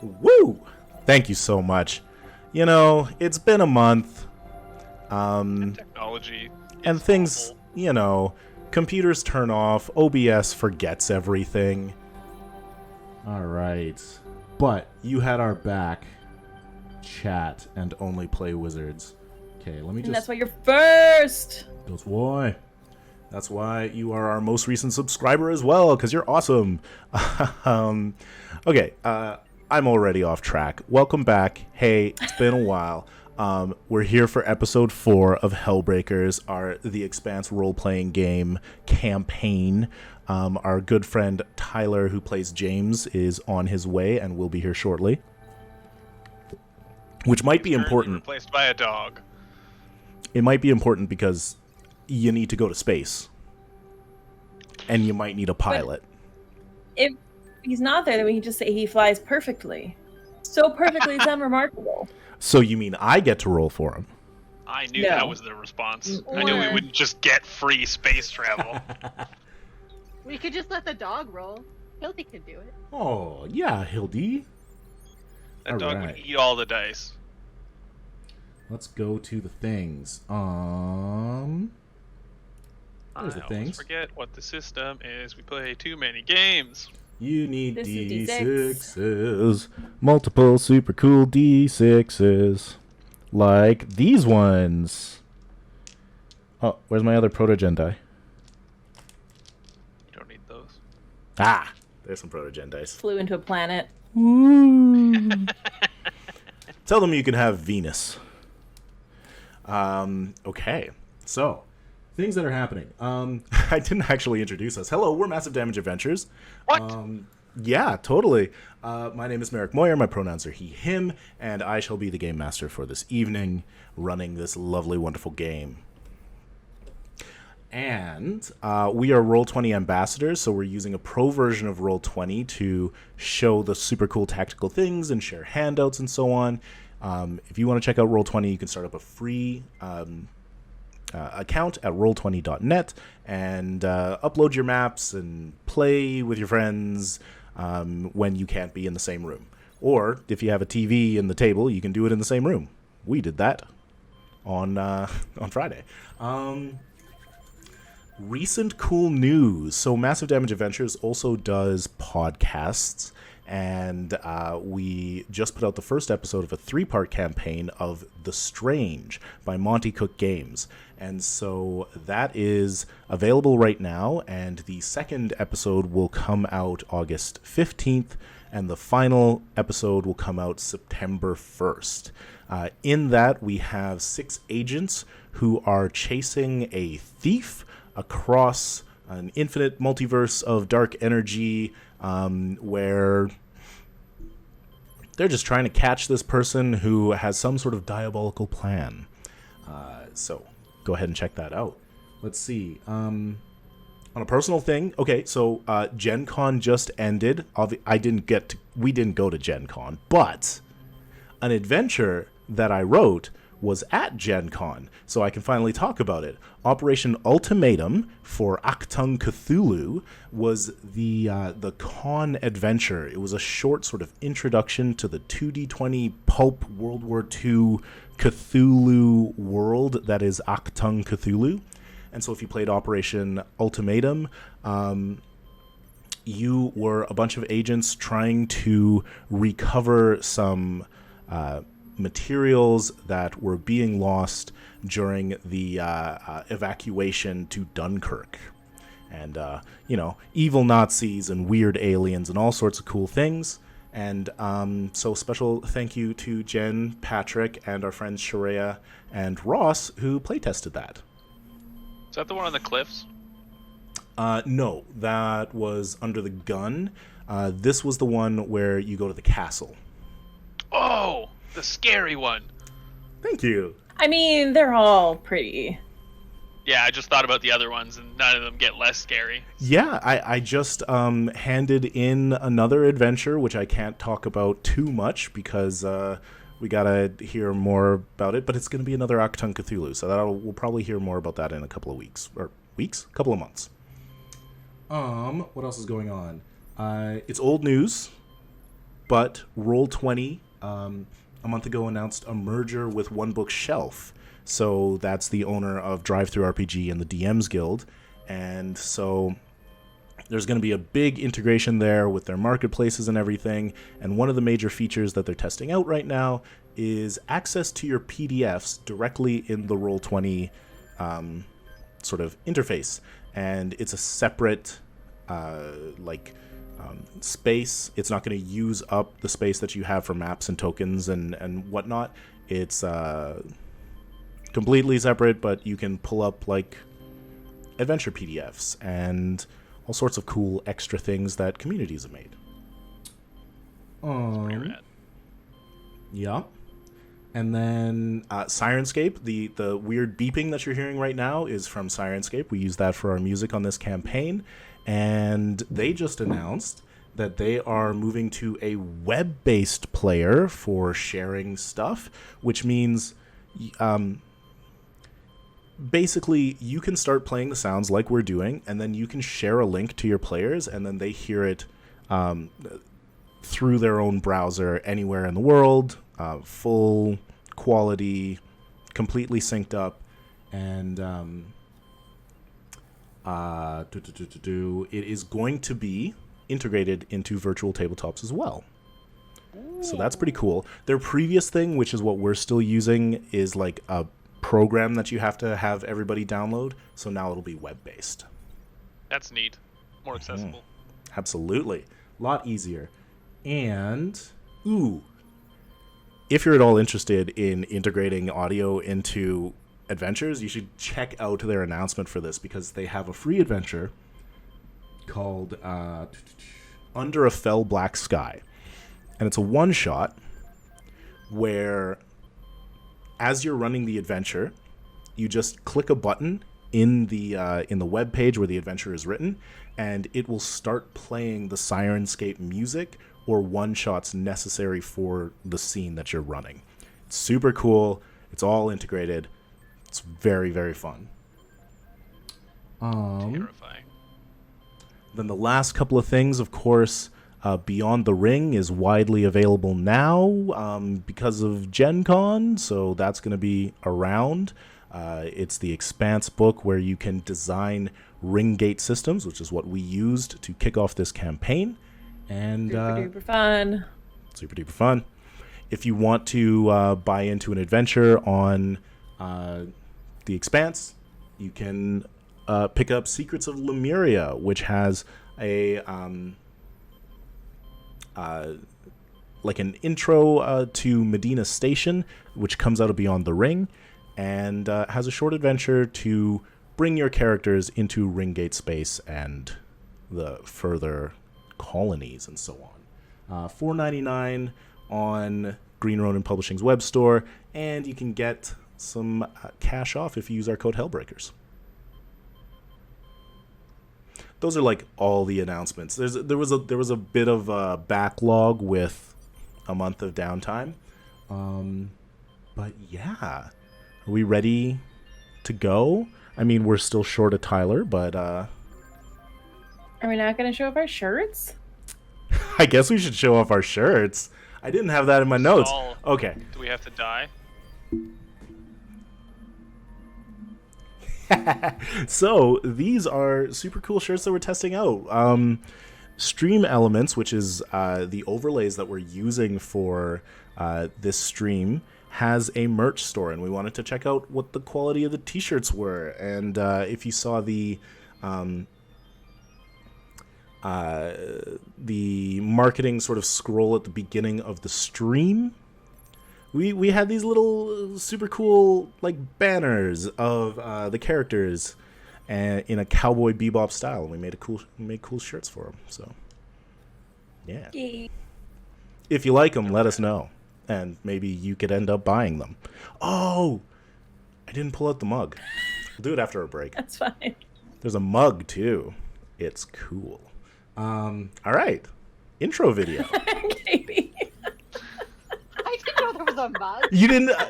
Woo! Thank you so much. You know, it's been a month. Technology and things, awful. you know, computers turn off, OBS forgets everything. All right. But you had our back, chat, and only play wizards. Okay, let me just... And that's why you're first! That's why. That's why you are our most recent subscriber as well, because you're awesome. Okay, I'm already off track. Welcome back. Hey, it's been a while. We're here for episode 4 of Hellbreakers, the Expanse role-playing game campaign. Our good friend Tyler, who plays James, is on his way and will be here shortly. Which might be important. Replaced by a dog. It might be important because you need to go to space. And you might need a pilot. But if he's not there, then we can just say he flies perfectly. So perfectly, it's unremarkable. So you mean I get to roll for him? I knew that was the response. Or... I knew we wouldn't just get free space travel. We could just let the dog roll. Hildy could do it. Oh, yeah, Hildy. That dog would eat all the dice. Let's go to the things. There's the I things. always forget what the system is. We play too many games. You need This D6s. Multiple super cool D6s. Like these ones. Oh, where's my other protogen die? You don't need those. Ah, there's some protogen dice. Flew into a planet. Tell them you can have Venus. Okay, so things that are happening. I didn't actually introduce us. Hello, we're Massive Damage Adventures. What? Yeah, totally. My name is Merrick Moyer. My pronouns are he, him, and I shall be the game master for this evening, running this lovely, wonderful game. And we are Roll20 ambassadors, so we're using a pro version of Roll20 to show the super cool tactical things and share handouts and so on. If you want to check out Roll20, you can start up a free account at roll20.net and upload your maps and play with your friends when you can't be in the same room. Or if you have a TV in the table, you can do it in the same room. We did that on Friday. Recent cool news. So Massive Damage Adventures also does podcasts, and we just put out the first episode of a 3-part campaign of The Strange by Monty Cook Games. And so that is available right now, and the second episode will come out August 15th, and the final episode will come out September 1st. In that, we have 6 agents who are chasing a thief across an infinite multiverse of dark energy, where they're just trying to catch this person who has some sort of diabolical plan. So go ahead and check that out. Let's see. On a personal thing, okay, so Gen Con just ended. We didn't go to Gen Con, but an adventure that I wrote was at Gen Con, so I can finally talk about it. Operation Ultimatum for Achtung Cthulhu was the con adventure. It was a short sort of introduction to the 2D20 pulp World War II Cthulhu world that is Achtung Cthulhu. And so if you played Operation Ultimatum, you were a bunch of agents trying to recover some materials that were being lost during the evacuation to Dunkirk. And, evil Nazis and weird aliens and all sorts of cool things. And so special thank you to Jen, Patrick, and our friends Sharia and Ross who playtested that. Is that the one on the cliffs? No, that was Under the Gun. This was the one where you go to the castle. Oh! The scary one. Thank you. I mean, they're all pretty. Yeah, I just thought about the other ones, and none of them get less scary. Yeah, I just handed in another adventure, which I can't talk about too much because we gotta hear more about it. But it's going to be another Achtung Cthulhu, so we'll probably hear more about that in a couple of weeks. Couple of months. What else is going on? It's old news. But Roll20 a month ago announced a merger with One Book Shelf. So that's the owner of Drive-Thru RPG and the DMs Guild. And so there's going to be a big integration there with their marketplaces and everything. And one of the major features that they're testing out right now is access to your PDFs directly in the Roll20 sort of interface. And it's a separate space. It's not going to use up the space that you have for maps and tokens and whatnot. It's completely separate, but you can pull up like adventure PDFs and all sorts of cool extra things that communities have made. Pretty rad. Yeah. And then Syrinscape, the weird beeping that you're hearing right now is from Syrinscape. We use that for our music on this campaign. And they just announced that they are moving to a web-based player for sharing stuff, which means basically you can start playing the sounds like we're doing, and then you can share a link to your players, and then they hear it through their own browser anywhere in the world, full quality, completely synced up, and it is going to be integrated into virtual tabletops as well. So that's pretty cool. Their previous thing, which is what we're still using, is like a program that you have to have everybody download. So now it'll be web-based. That's neat. More accessible. Absolutely. A lot easier. And, if you're at all interested in integrating audio into adventures, you should check out their announcement for this, because they have a free adventure called Under a Fell Black Sky. And it's a one-shot where, as you're running the adventure, you just click a button in the web page where the adventure is written, and it will start playing the Syrinscape music or one-shots necessary for the scene that you're running. It's super cool. It's all integrated. It's very, very fun. Terrifying. Then the last couple of things, of course, Beyond the Ring is widely available now because of Gen Con, so that's going to be around. It's the Expanse book where you can design ring gate systems, which is what we used to kick off this campaign. And Super duper fun. Super duper fun. If you want to buy into an adventure on the Expanse, you can pick up Secrets of Lemuria, which has a like an intro to Medina Station, which comes out of Beyond the Ring, and has a short adventure to bring your characters into Ringgate space and the further colonies and so on. $4.99 on Green Ronin Publishing's web store, and you can get some cash off if you use our code Hellbreakers. Those are like all the announcements. There was a bit of a backlog with a month of downtime, but yeah, are we ready to go? I mean, we're still short of Tyler, but Are we not going to show off our shirts? I guess we should show off our shirts. I didn't have that in my notes. Okay. Do we have to die? So these are super cool shirts that we're testing out. Stream Elements, which is the overlays that we're using for this stream, has a merch store, and we wanted to check out what the quality of the t-shirts were. And if you saw the marketing sort of scroll at the beginning of the stream, we had these little super cool like banners of the characters in a Cowboy Bebop style, and we made cool shirts for them. So yeah. Yay. If you like them, let us know, and maybe you could end up buying them. Oh, I didn't pull out the mug. We'll do it after a break. That's fine. There's a mug too. It's cool. All right, intro video. Katie. I didn't know there was a mug.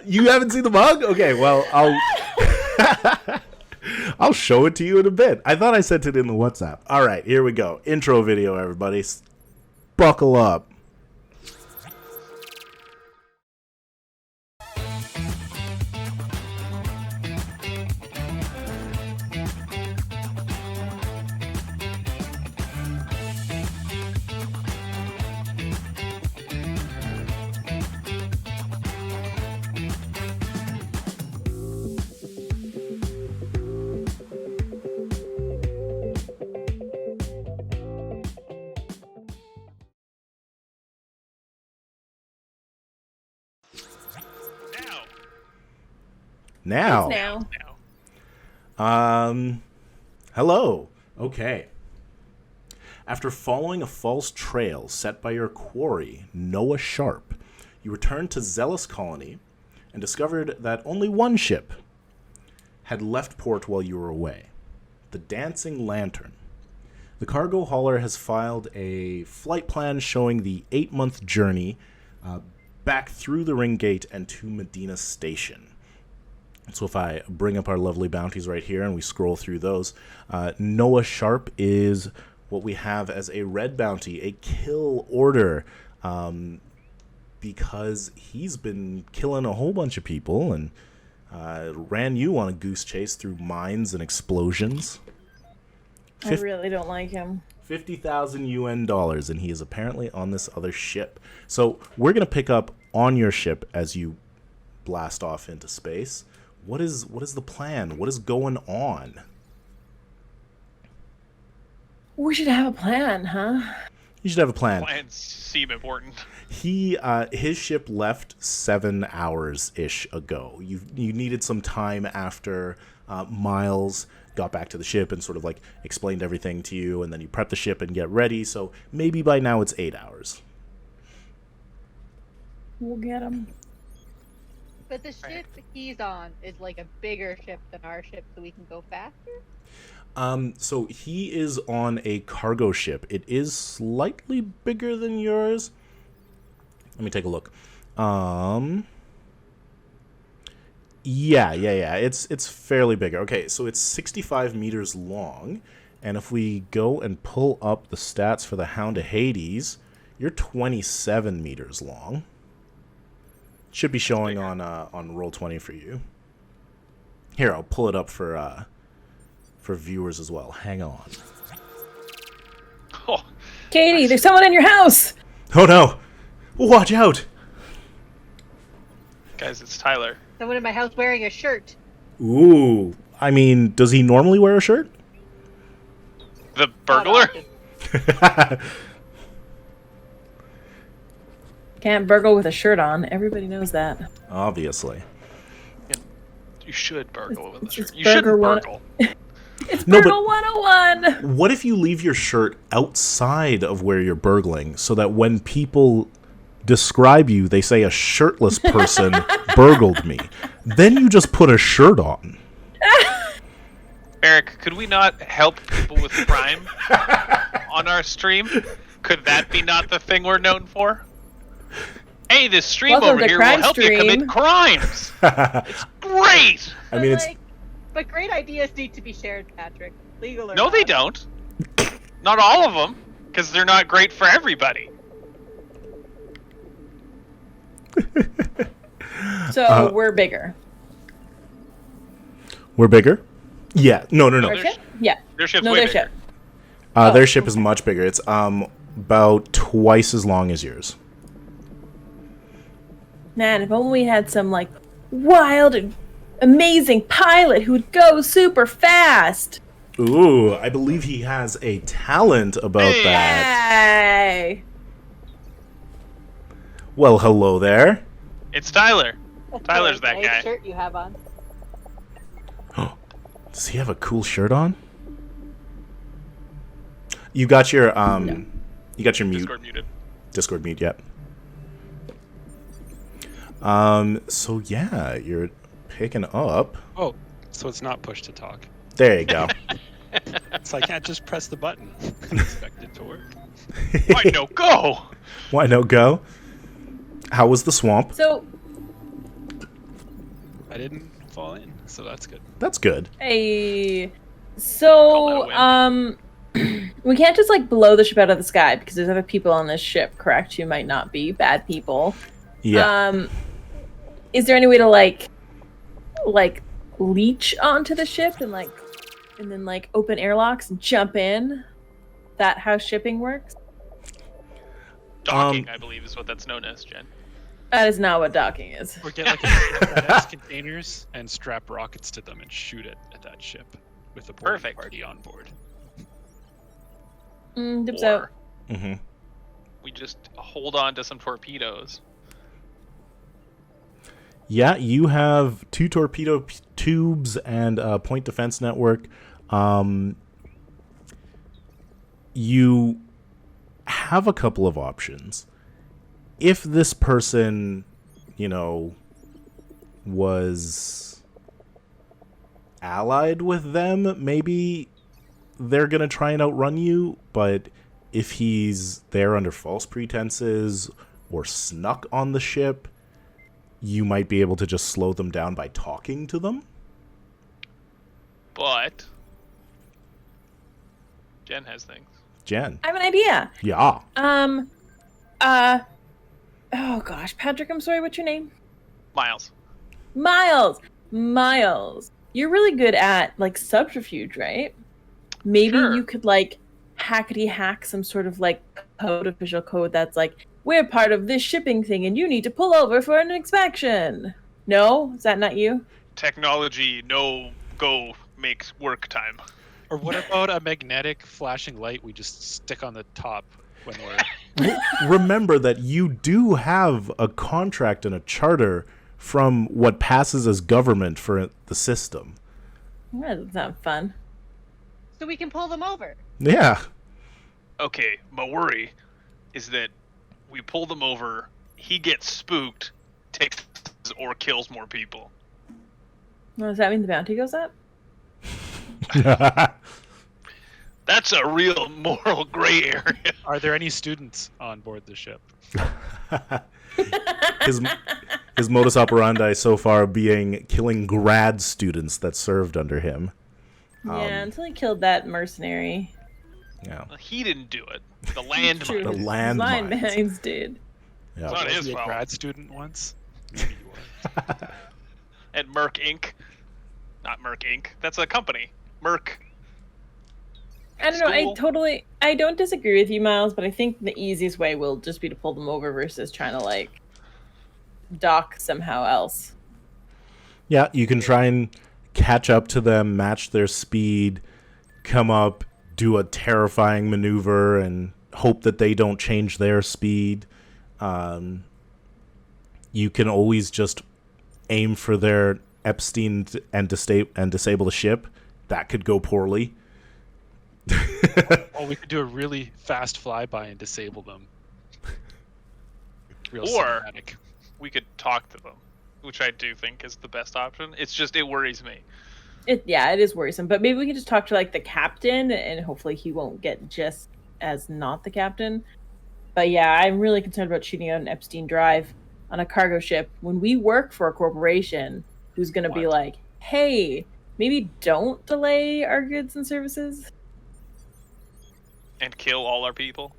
You haven't seen the mug? Okay, well, I'll show it to you in a bit. I thought I sent it in the WhatsApp. All right, here we go. Intro video, everybody. Buckle up. Now. Hello. Okay. After following a false trail set by your quarry, Noah Sharpe, you returned to Zealous Colony and discovered that only one ship had left port while you were away. The Dancing Lantern. The cargo hauler has filed a flight plan showing the 8-month journey back through the Ring Gate and to Medina Station. So if I bring up our lovely bounties right here and we scroll through those, Noah Sharpe is what we have as a red bounty, a kill order, because he's been killing a whole bunch of people and ran you on a goose chase through mines and explosions. I really don't like him. 50,000 UN dollars, and he is apparently on this other ship. So we're going to pick up on your ship as you blast off into space. What is the plan? What is going on? We should have a plan, huh? You should have a plan. Plans seem important. His ship left 7 hours-ish ago. You needed some time after Miles got back to the ship and sort of like explained everything to you, and then you prep the ship and get ready, so maybe by now it's 8 hours. We'll get him. But the ship he's on is like a bigger ship than our ship, so we can go faster? So he is on a cargo ship. It is slightly bigger than yours. Let me take a look. Yeah. It's fairly bigger. Okay, so it's 65 meters long, and if we go and pull up the stats for the Hound of Hades, you're 27 meters long. Should be showing on Roll20 for you. Here, I'll pull it up for viewers as well. Hang on. Oh, Katie, there's someone in your house! Oh no! Watch out! guys, it's Tyler. Someone in my house wearing a shirt. Ooh. I mean, does he normally wear a shirt? The burglar? Can't burgle with a shirt on. Everybody knows that. Obviously. You should burgle with a It's shirt. You burger shouldn't one- burgle. It's No, Burgle 101! What if you leave your shirt outside of where you're burgling so that when people describe you, they say a shirtless person burgled me? Then you just put a shirt on. Eric, could we not help people with crime on our stream? Could that be not the thing we're known for? Hey, this stream Welcome over to here will Crime help you Stream. commit crimes. It's great. I mean, it's... But great ideas need to be shared, Patrick. Legal or No, not. they don't. Not all of them, because they're not great for everybody. So we're bigger. We're bigger? Yeah. No. Our ship? Yeah. Their ship's No, way their bigger. ship. Their ship is much bigger. It's about twice as long as yours. Man, if only we had some, like, wild and amazing pilot who would go super fast. Ooh, I believe he has a talent about Hey. that. Hey! Well, hello there. It's Tyler. That's Tyler's a that nice guy. shirt you have on. Does he have a cool shirt on? You got your you got your mute. Discord muted. Discord mute, yep. So yeah, you're picking up. Oh, so it's not push to talk. There you go. So I can't just press the button and expect it to work. Why no go? Why no go? How was the swamp? So, I didn't fall in, so that's good. That's good. hey. Call So, that we can't just, like, blow the ship out of the sky because there's other people on this ship, correct? Who might not be bad people. Yeah. Is there any way to, like leech onto the ship and then open airlocks and jump in? That how shipping works? Docking, I believe, is what that's known as, Jen. That is not what docking is. Or get like FedEx containers and strap rockets to them and shoot it at that ship with the boarding Perfect. party on board. Dips out. Or Mm-hmm. we just hold on to some torpedoes. Yeah, you have 2 torpedo tubes and a point defense network. You have a couple of options. If this person, was allied with them, maybe they're going to try and outrun you. But if he's there under false pretenses or snuck on the ship, you might be able to just slow them down by talking to them. But Jen has things. Jen. I have an idea. Yeah. Oh gosh, Patrick, I'm sorry, what's your name? Miles. Miles. You're really good at, like, subterfuge, right? Maybe Sure. you could, like, hackety-hack some sort of, like, official code that's like, we're part of this shipping thing and you need to pull over for an inspection. No? Is that not you? Technology, no go makes work time. Or what about a magnetic flashing light we just stick on the top when we're... Remember that you do have a contract and a charter from what passes as government for the system. That doesn't sound fun. So we can pull them over. Yeah. Okay, my worry is that we pull them over, he gets spooked, takes or kills more people. Well, does that mean the bounty goes up? That's a real moral gray area. Are there any students on board the ship? His modus operandi so far being killing grad students that served under him. Yeah, until he killed that mercenary. Yeah. He didn't do it. The land True. The mine. land Line mines. mines did. Yeah. It's not Was his he a fault. grad student once? Maybe you were. At Merck Inc. Not Merck Inc. That's a company. Merck. I don't know. School. I don't disagree with you, Miles, but I think the easiest way will just be to pull them over versus trying to, like, dock somehow else. Yeah, you can try and catch up to them, match their speed, come up, do a terrifying maneuver, and hope that they don't change their speed. You can always just aim for their Epstein and disable the ship. That could go poorly. Oh, we could do a really fast flyby and disable them. Real Or- cinematic. We could talk to them, which I do think is the best option. It's just, it worries me. It is worrisome, but maybe we can just talk to, like, the captain, and hopefully he won't get just as not the captain. But yeah, I'm really concerned about shooting out an Epstein drive on a cargo ship when we work for a corporation who's going to be What? like, hey, maybe don't delay our goods and services. And kill all our people.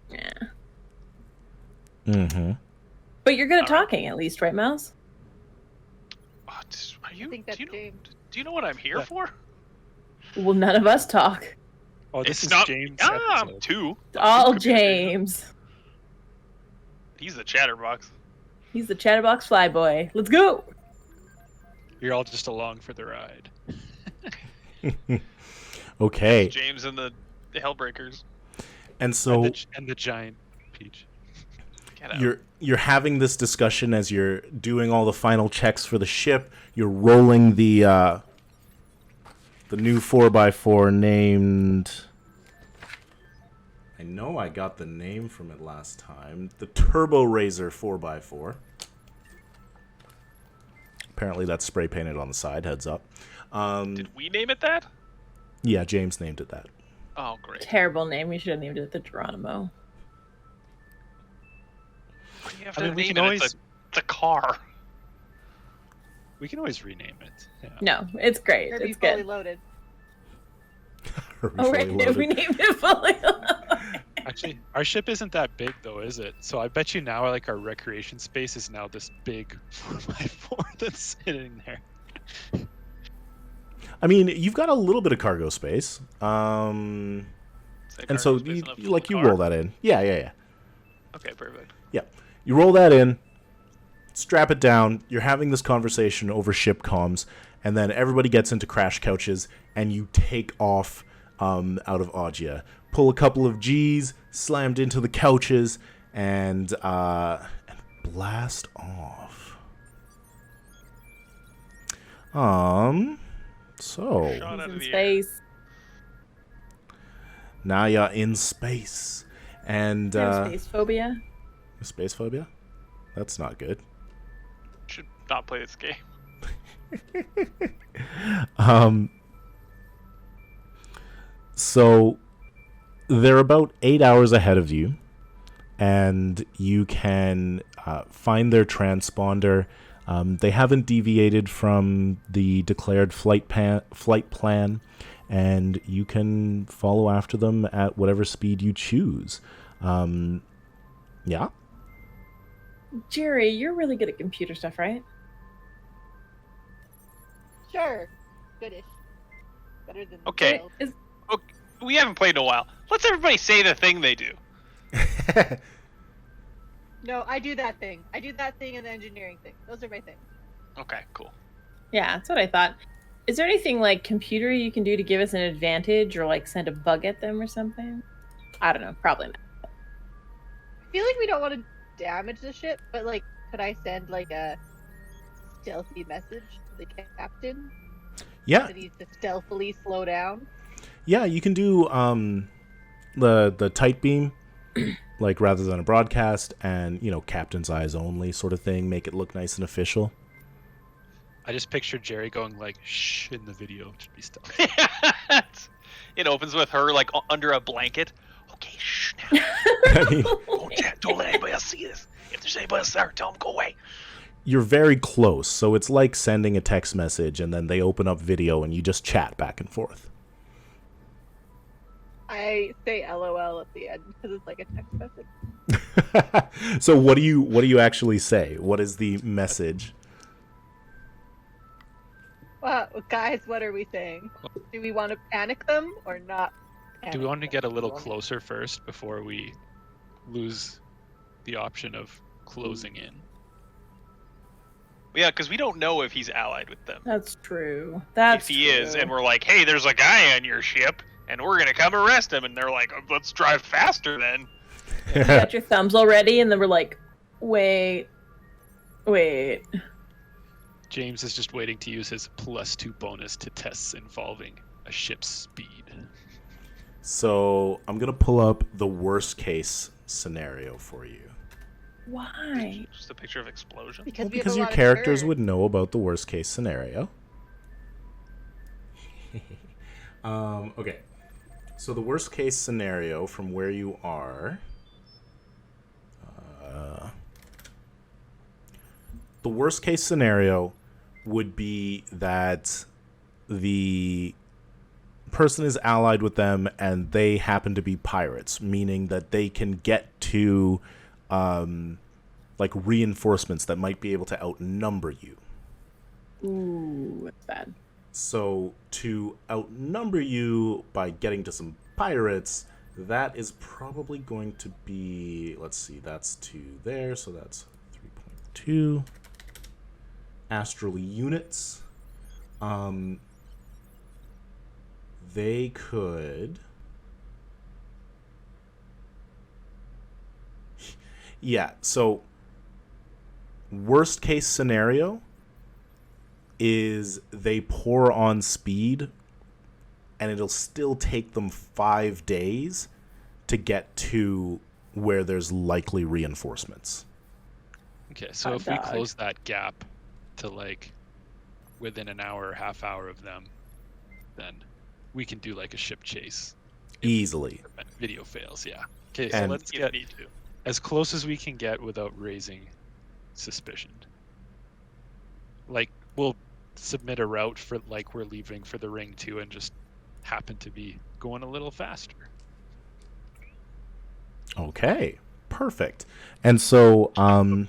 Yeah. Mm-hmm. But you're good at All right. talking, at least, right, Mouse? Are you, I think that's do, you know, James. do you know what I'm here Yeah. for? Well, none of us talk. Oh, this It's is not. James' I'm episode. two. All Could be James. James. He's the chatterbox. He's the chatterbox flyboy. Let's go. You're all just along for the ride. Okay. James and the Hellbreakers. And so And the giant peach. Get out. you're having this discussion as you're doing all the final checks for the ship. You're rolling the new 4x4 named... I know I got the name from it last time. The Turbo Razor 4x4. Apparently that's spray painted on the side, heads up. Did we name it that? Yeah, James named it that. Oh, great. Terrible name. We should have named it the Geronimo. Why do you have I to mean, we name can it? always- It's the car. We can always rename it. Yeah. No, it's great. Kirby It's fully good. loaded. Oh, right. We named it fully. Actually, our ship isn't that big though, is it? So I bet you now, like, our recreation space is now this big 4x4 that's sitting there. I mean, you've got a little bit of cargo space. Is that And cargo so space you enough you for the you car? roll that in. Yeah. Okay, perfect. You roll that in, strap it down. You're having this conversation over ship comms, and then everybody gets into crash couches, and you take off out of Augea. Pull a couple of G's, slammed into the couches, and blast off. So Shot out He's of in the air. space. now you're in space, and I have space phobia. space phobia. That's not good. Should not play this game. So they're about 8 hours ahead of you, and you can find their transponder. They haven't deviated from the declared flight plan, and you can follow after them at whatever speed you choose. Yeah? Jerry, you're really good at computer stuff, right? Sure. Goodish. Better than Okay. Zelda. We haven't played in a while. Let's everybody say the thing they do. No, I do that thing. I do that thing and the engineering thing. Those are my things. Okay, cool. Yeah, that's what I thought. Is there anything like computer you can do to give us an advantage, or like send a bug at them or something? I don't know. Probably not. I feel like we don't want to damage the ship, but like, could I send like a stealthy message to the captain Yeah, that he's to stealthily slow down? yeah, you can do the tight beam, like rather than a broadcast, and captain's eyes only sort of thing. Make it look nice and official. I just pictured Jerry going like shh in the video to be stealth. It opens with her like under a blanket. Okay, shh now. I mean, Don't let anybody else see this. If there's anybody else there, tell them go away. you're very close, so it's like sending a text message and then they open up video and you just chat back and forth. I say LOL at the end because it's like a text message. So what do you actually say? What is the message? Well, guys, what are we saying? Do we want to panic them or not? Do we want to panic get a them? little closer first before we lose the option of closing in? Yeah, because we don't know if he's allied with them. That's true. That's If he is, true. and we're like, hey, there's a guy on your ship, and we're gonna come arrest him, and they're like, let's drive faster then. You got your thumbs already, and then we're like, wait. James is just waiting to use his +2 bonus to tests involving a ship's speed. So I'm gonna pull up the worst case scenario for you. Why? Just a picture of explosion. Because, we have Because a your lot of characters turns. would know about the worst case scenario. Okay. So the worst case scenario from where you are. The worst case scenario would be that the person is allied with them and they happen to be pirates, meaning that they can get to like reinforcements that might be able to outnumber you. Ooh, that's bad. So to outnumber you by getting to some pirates, that is probably going to be, let's see, that's 2 there, so that's 3.2 astral units. They could, yeah, so worst case scenario is they pour on speed and it'll still take them 5 days to get to where there's likely reinforcements. Okay, so Hot if we dog. close that gap to like within an hour or half hour of them, then we can do like a ship chase. Easily. Video fails, yeah. Okay, so And- let's You get need to. as close as we can get without raising suspicion. Like, we'll submit a route for like we're leaving for the ring too and just happen to be going a little faster. Okay, perfect. And so I'm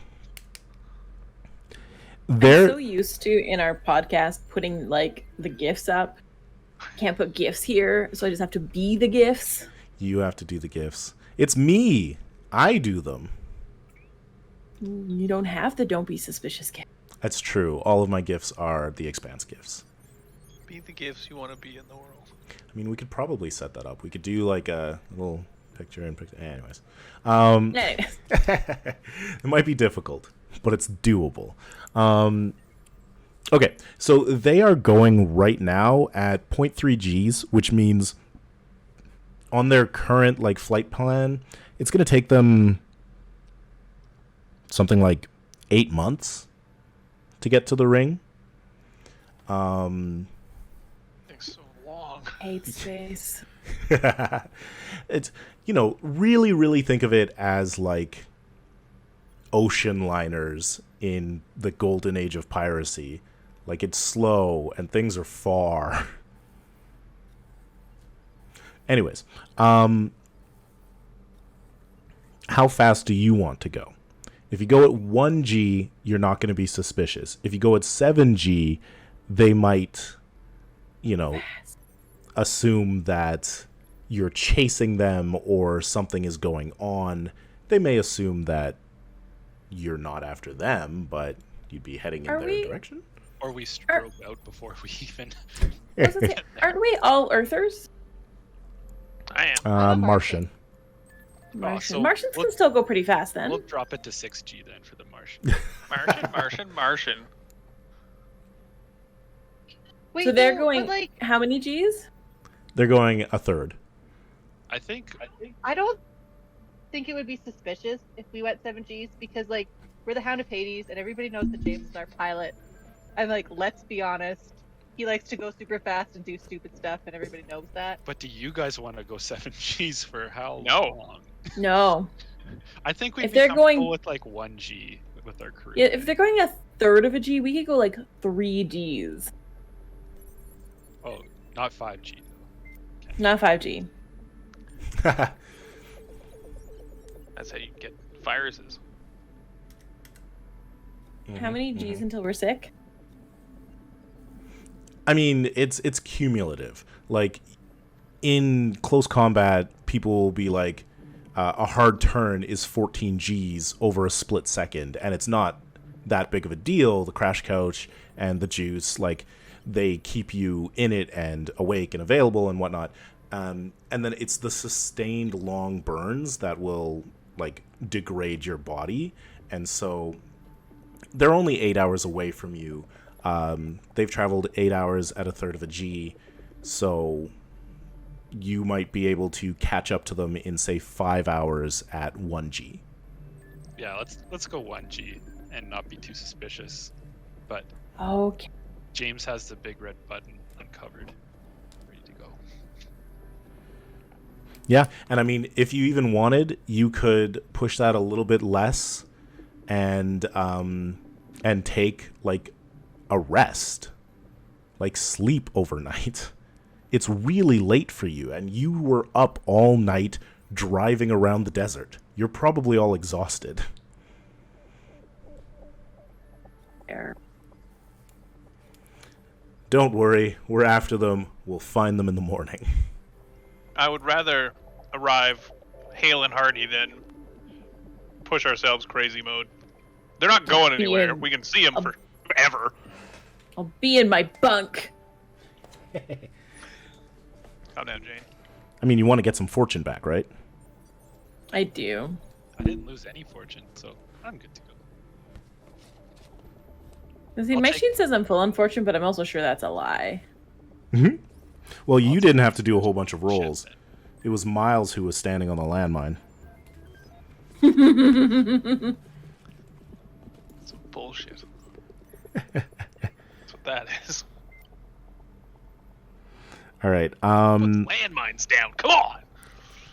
there so used to in our podcast putting like the gifts up. Can't put gifts here, so I just have to be the gifts. you have to do the gifts. It's me. I do them. You don't have the don't be suspicious gift. That's true. All of my gifts are the Expanse gifts. Be the gifts you want to be in the world. I mean, we could probably set that up. We could do like a little picture in picture. Anyways. Anyways, It might be difficult, but it's doable. Okay, so they are going right now at 0.3 Gs, which means on their current like flight plan, it's going to take them something like 8 months to get to the ring. It's so long. Hate space. It's, really, really think of it as like ocean liners in the golden age of piracy. Like, it's slow and things are far. Anyways, how fast do you want to go? If you go at 1G, you're not going to be suspicious. If you go at 7G, they might, assume that you're chasing them or something is going on. They may assume that you're not after them, but you'd be heading in their direction. Or we stroke out before we even... Aren't we all Earthers? I am. Martian. Martians can still go pretty fast then. We'll drop it to 6G then for the Martian. Martian. Wait, So they're no, going but, like, how many Gs? They're going a third. I think I don't think it would be suspicious if we went 7Gs because, like, we're the Hound of Hades and everybody knows that James is our pilot. And, like, let's be honest, he likes to go super fast and do stupid stuff, and everybody knows that. But do you guys want to go 7Gs for how No. long? No. I think we'd If be they're comfortable going- with like 1G with our crew. Yeah, if they're going a third of a G, we could go like 3 Gs. Oh, not 5G though. Not 5G. That's how you get viruses. How many Gs until we're sick? I mean, it's cumulative. Like, in close combat, people will be like, a hard turn is 14 Gs over a split second, and it's not that big of a deal. The crash couch and the juice, like, they keep you in it and awake and available and whatnot. And then it's the sustained long burns that will, like, degrade your body. And so they're only 8 hours away from you. They've traveled 8 hours at a third of a G, so you might be able to catch up to them in, say, 5 hours at 1G. Yeah, let's go 1G and not be too suspicious. But Okay. James has the big red button uncovered, ready to go. Yeah, and I mean, if you even wanted, you could push that a little bit less and take, like, a rest. Like, sleep overnight. It's really late for you, and you were up all night driving around the desert. You're probably all exhausted. Fair. Don't worry, we're after them. We'll find them in the morning. I would rather arrive hale and hearty than push ourselves crazy mode. They're not going anywhere. We can see them forever. I'll be in my bunk. Calm down, Jane. I mean, you want to get some fortune back, right? I do. I didn't lose any fortune, so I'm good to go. See, I'll my take- sheet says I'm full on fortune, but I'm also sure that's a lie. Well, you didn't have to do a whole bunch of Shit, rolls. then. It was Miles who was standing on the landmine. Some bullshit. That's what that is. All right. Put landmines down. Come on.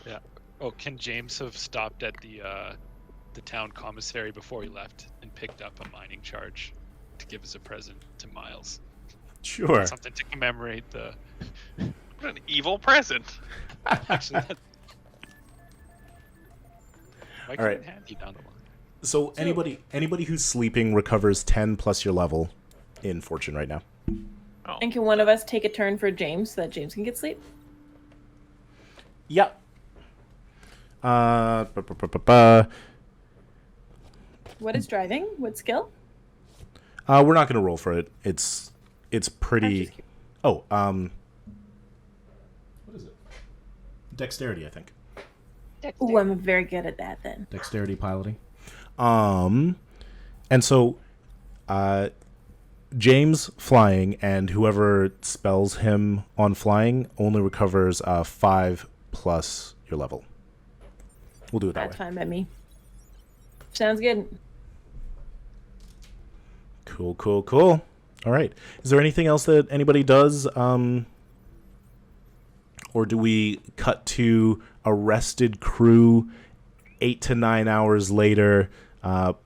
Yeah. Oh, can James have stopped at the town commissary before he left and picked up a mining charge to give as a present to Miles? Sure. Something to commemorate the. What an evil present. Actually, that... Might come right. in handy down the line. So anybody who's sleeping recovers 10 plus your level in fortune right now. Oh. And can one of us take a turn for James so that James can get sleep? Yep. What is driving? What skill? We're not gonna roll for it. It's I'm just pretty. curious. Oh, what is it? Dexterity, I think. Ooh, I'm very good at that then. Dexterity piloting. And so, James flying, and whoever spells him on flying only recovers 5 plus your level. We'll do it that That's way. fine by me. Sounds good. Cool. All right. Is there anything else that anybody does? Or do we cut to a rested crew 8 to 9 hours later,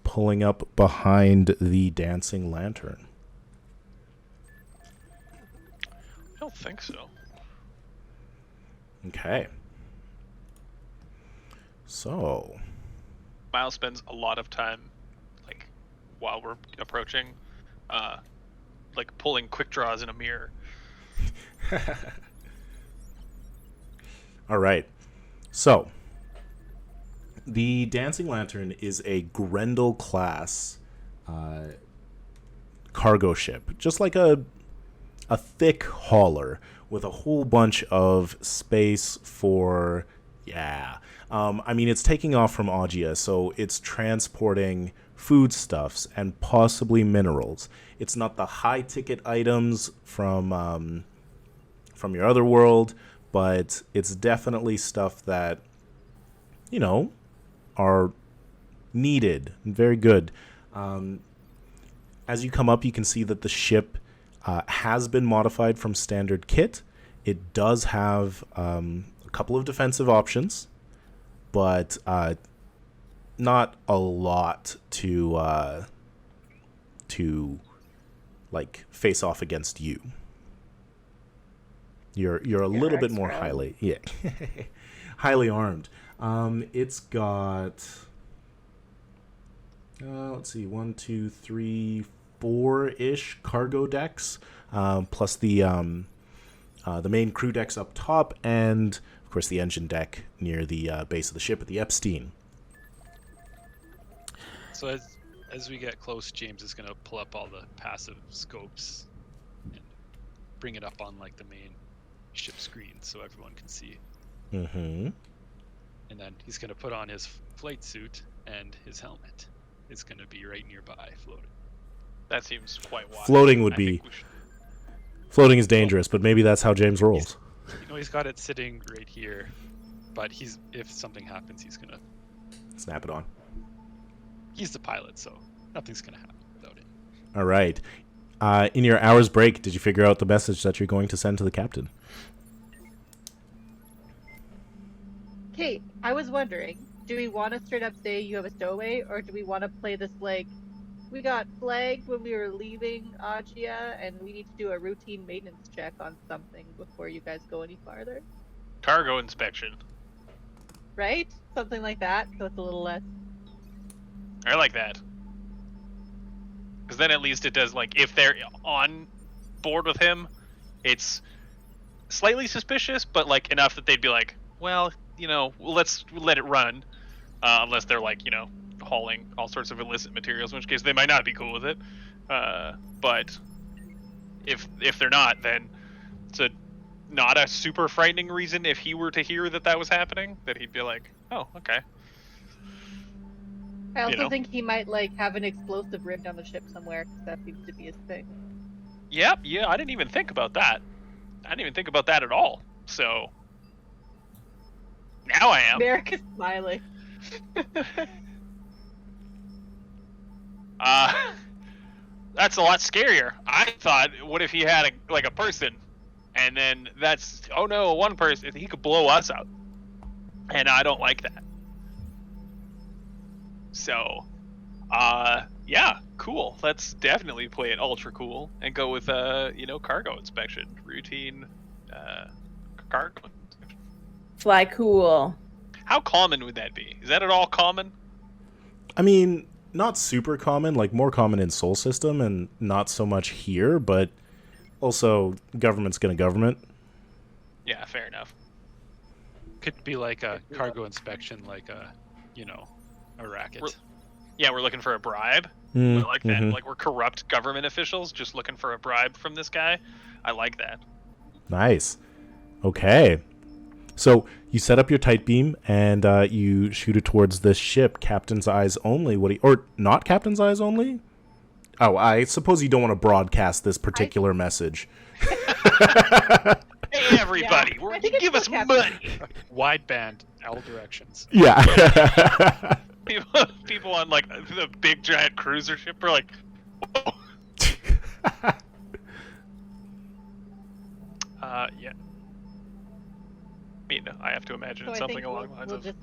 pulling up behind the dancing lantern? I don't think so. Okay. So, Miles spends a lot of time, like, while we're approaching, like pulling quick draws in a mirror. all right. So, the Dancing Lantern is a Grendel class cargo ship, just like a thick hauler with a whole bunch of space for, I mean, it's taking off from Augea, so it's transporting foodstuffs and possibly minerals. It's not the high-ticket items from your other world, but it's definitely stuff that, you know, are needed and very good. As you come up, you can see that the ship has been modified from standard kit. It does have a couple of defensive options, but not a lot to like face off against you. You're a little bit more highly highly armed. It's got let's see, 1, 2, 3, 4-ish cargo decks, plus the main crew decks up top, and of course the engine deck near the base of the ship at the Epstein. So as we get close, James is going to pull up all the passive scopes and bring it up on like the main ship screen so everyone can see. Mm-hmm. And then he's going to put on his flight suit, and his helmet is going to be right nearby, floating. That seems quite wise. Floating would be... Floating is dangerous, but maybe that's how James rolls. He's got it sitting right here, but if something happens, he's going to... Snap it on. He's the pilot, so nothing's going to happen without it. All right. In your hour's break, did you figure out the message that you're going to send to the captain? Okay, I was wondering, do we want to straight up say you have a stowaway, or do we want to play this like, we got flagged when we were leaving Augea, and we need to do a routine maintenance check on something before you guys go any farther? Cargo inspection. Right? Something like that, so it's a little less... I like that. Because then at least it does, like, if they're on board with him, it's slightly suspicious, but, like, enough that they'd be like, well, let's let it run. Unless they're, like, hauling all sorts of illicit materials, in which case they might not be cool with it. But if they're not, then it's not a super frightening reason if he were to hear that was happening, that he'd be like, oh, okay. I also think he might, like, have an explosive rigged on the ship somewhere, because that seems to be his thing. Yeah, I didn't even think about that. I didn't even think about that at all. So, now I am. Merrick is smiling. That's a lot scarier. I thought, what if he had a person, and then that's, oh no, one person, he could blow us out. And I don't like that. So, yeah, cool. Let's definitely play it ultra cool and go with, cargo inspection. Routine, cargo inspection. Fly cool. How common would that be? Is that at all common? I mean, not super common, like more common in Sol System and not so much here, but also government's gonna government. Yeah, fair enough. Could be like a cargo inspection, like a racket. We're looking for a bribe. I like that. Like, we're corrupt government officials just looking for a bribe from this guy. I like that. Nice. Okay. So you set up your tight beam and you shoot it towards this ship. Captain's eyes only. Or not captain's eyes only? Oh, I suppose you don't want to broadcast this particular message. Hey, everybody, Yeah, I think it's give us still money. Wideband, all directions. Yeah. People on like the big giant cruiser ship are like, whoa. Yeah. I mean, I have to imagine So it's I something think along the lines we'll of just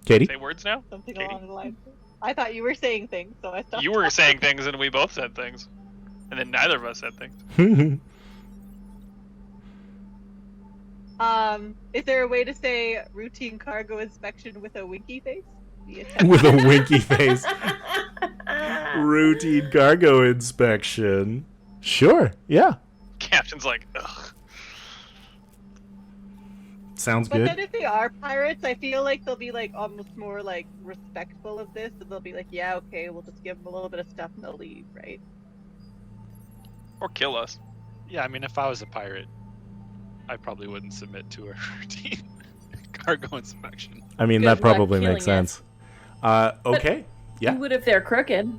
Katie? say words now. something Katie? along the lines. I thought you were saying things, so I stopped. You were saying things and we both said things, and then neither of us said things. Is there a way to say routine cargo inspection with a winky face? With a winky face. Routine cargo inspection. Sure, yeah. Captain's like, ugh. Sounds But good. then if they are pirates, I feel like they'll be like almost more like respectful of this, and they'll be like, yeah, okay, we'll just give them a little bit of stuff and they'll leave, right? Or kill us. Yeah, I mean, if I was a pirate, I probably wouldn't submit to a routine cargo inspection. I mean, Good that luck probably killing makes sense. Okay. Yeah. You would if they're crooked.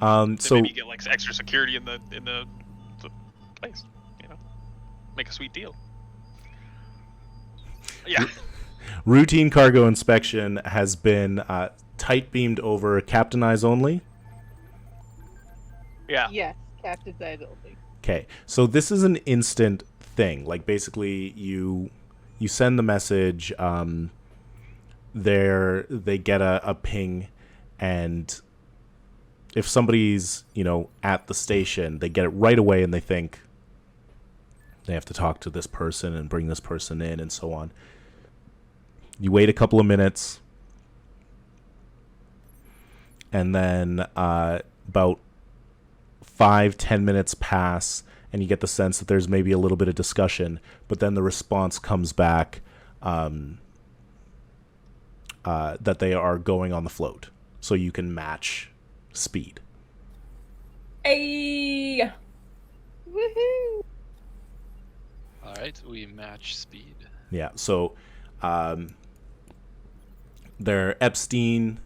Then So maybe you get like extra security in the place. You know, make a sweet deal. Yeah. routine cargo inspection has been tight beamed over captain eyes only. Yeah. Yes, captain's eyes only. Okay, so this is an instant thing. Like basically, you send the message. They get a ping, and if somebody's at the station, they get it right away, and they think they have to talk to this person and bring this person in, and so on. You wait a couple of minutes, and then about 5-10 minutes pass, and you get the sense that there's maybe a little bit of discussion, but then the response comes back that they are going on the float, so you can match speed. Hey. Woohoo! All right, we match speed. Yeah, so their Epstein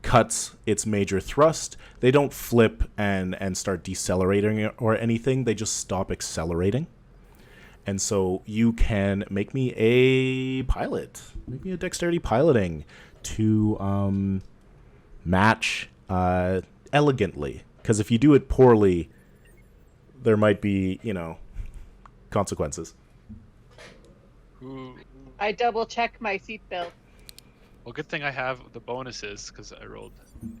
cuts its major thrust. They don't flip and start decelerating or anything. They just stop accelerating. And so you can make me a pilot. Make me a dexterity piloting to match elegantly. Because if you do it poorly, there might be, consequences. Ooh. I double check my seatbelt. Well, good thing I have the bonuses because I rolled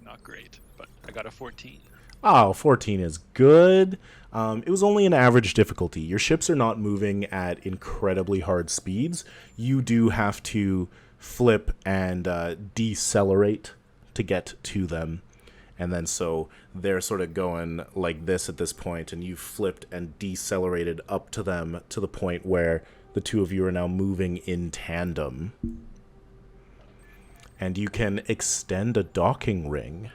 not great, but I got a 14. Oh, 14 is good. It was only an average difficulty. Your ships are not moving at incredibly hard speeds. You do have to flip and decelerate to get to them. And then so they're sort of going like this at this point, and you flipped and decelerated up to them to the point where the two of you are now moving in tandem. And you can extend a docking ring.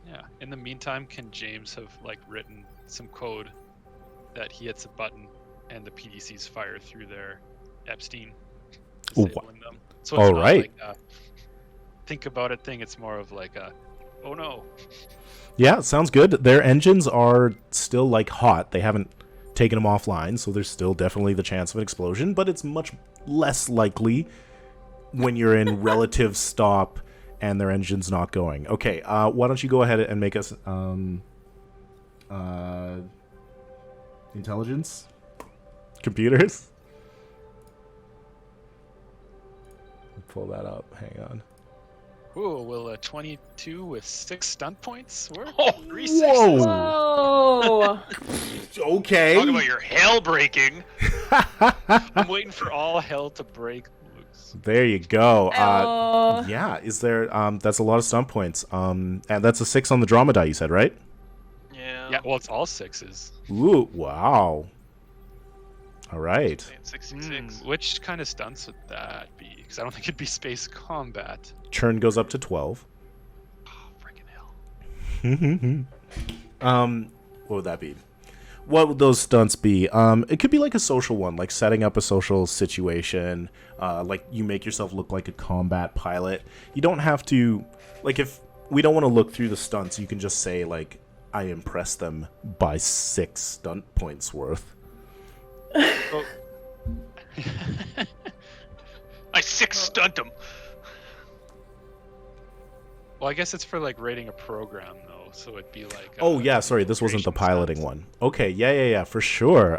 Yeah. In the meantime, can James have written some code that he hits a button and the PDCs fire through their Epstein, disabling them? So it's All not right. like a think about it thing. It's more of like a oh no. Yeah, sounds good. Their engines are still hot. They haven't taken them offline, so there's still definitely the chance of an explosion, but it's much less likely when you're in relative stop and their engine's not going. Okay, why don't you go ahead and make us intelligence? Computers? Pull that up. Hang on. Ooh, will a 22 with 6 stunt points work? Oh, 3 whoa. Whoa. Okay. Talk about your hell breaking. I'm waiting for all hell to break loose. There you go. Oh. Yeah, is there that's a lot of stunt points. And that's a 6 on the drama die, you said, right? Yeah. Yeah, well, it's all 6s. Ooh, wow. All right. 66. Which kind of stunts would that be? Because I don't think it'd be space combat. Churn goes up to 12. Oh, freaking hell. What would that be? What would those stunts be? It could be like a social one, like setting up a social situation. Like you make yourself look like a combat pilot. You don't have to, like, if we don't want to look through the stunts, you can just say, like, I impressed them by 6 stunt points worth. Oh. I 6-stunt them. Well, I guess it's for like rating a program though, so it'd be like. Oh yeah, sorry, this wasn't the piloting stunts. one. Okay, yeah, for sure.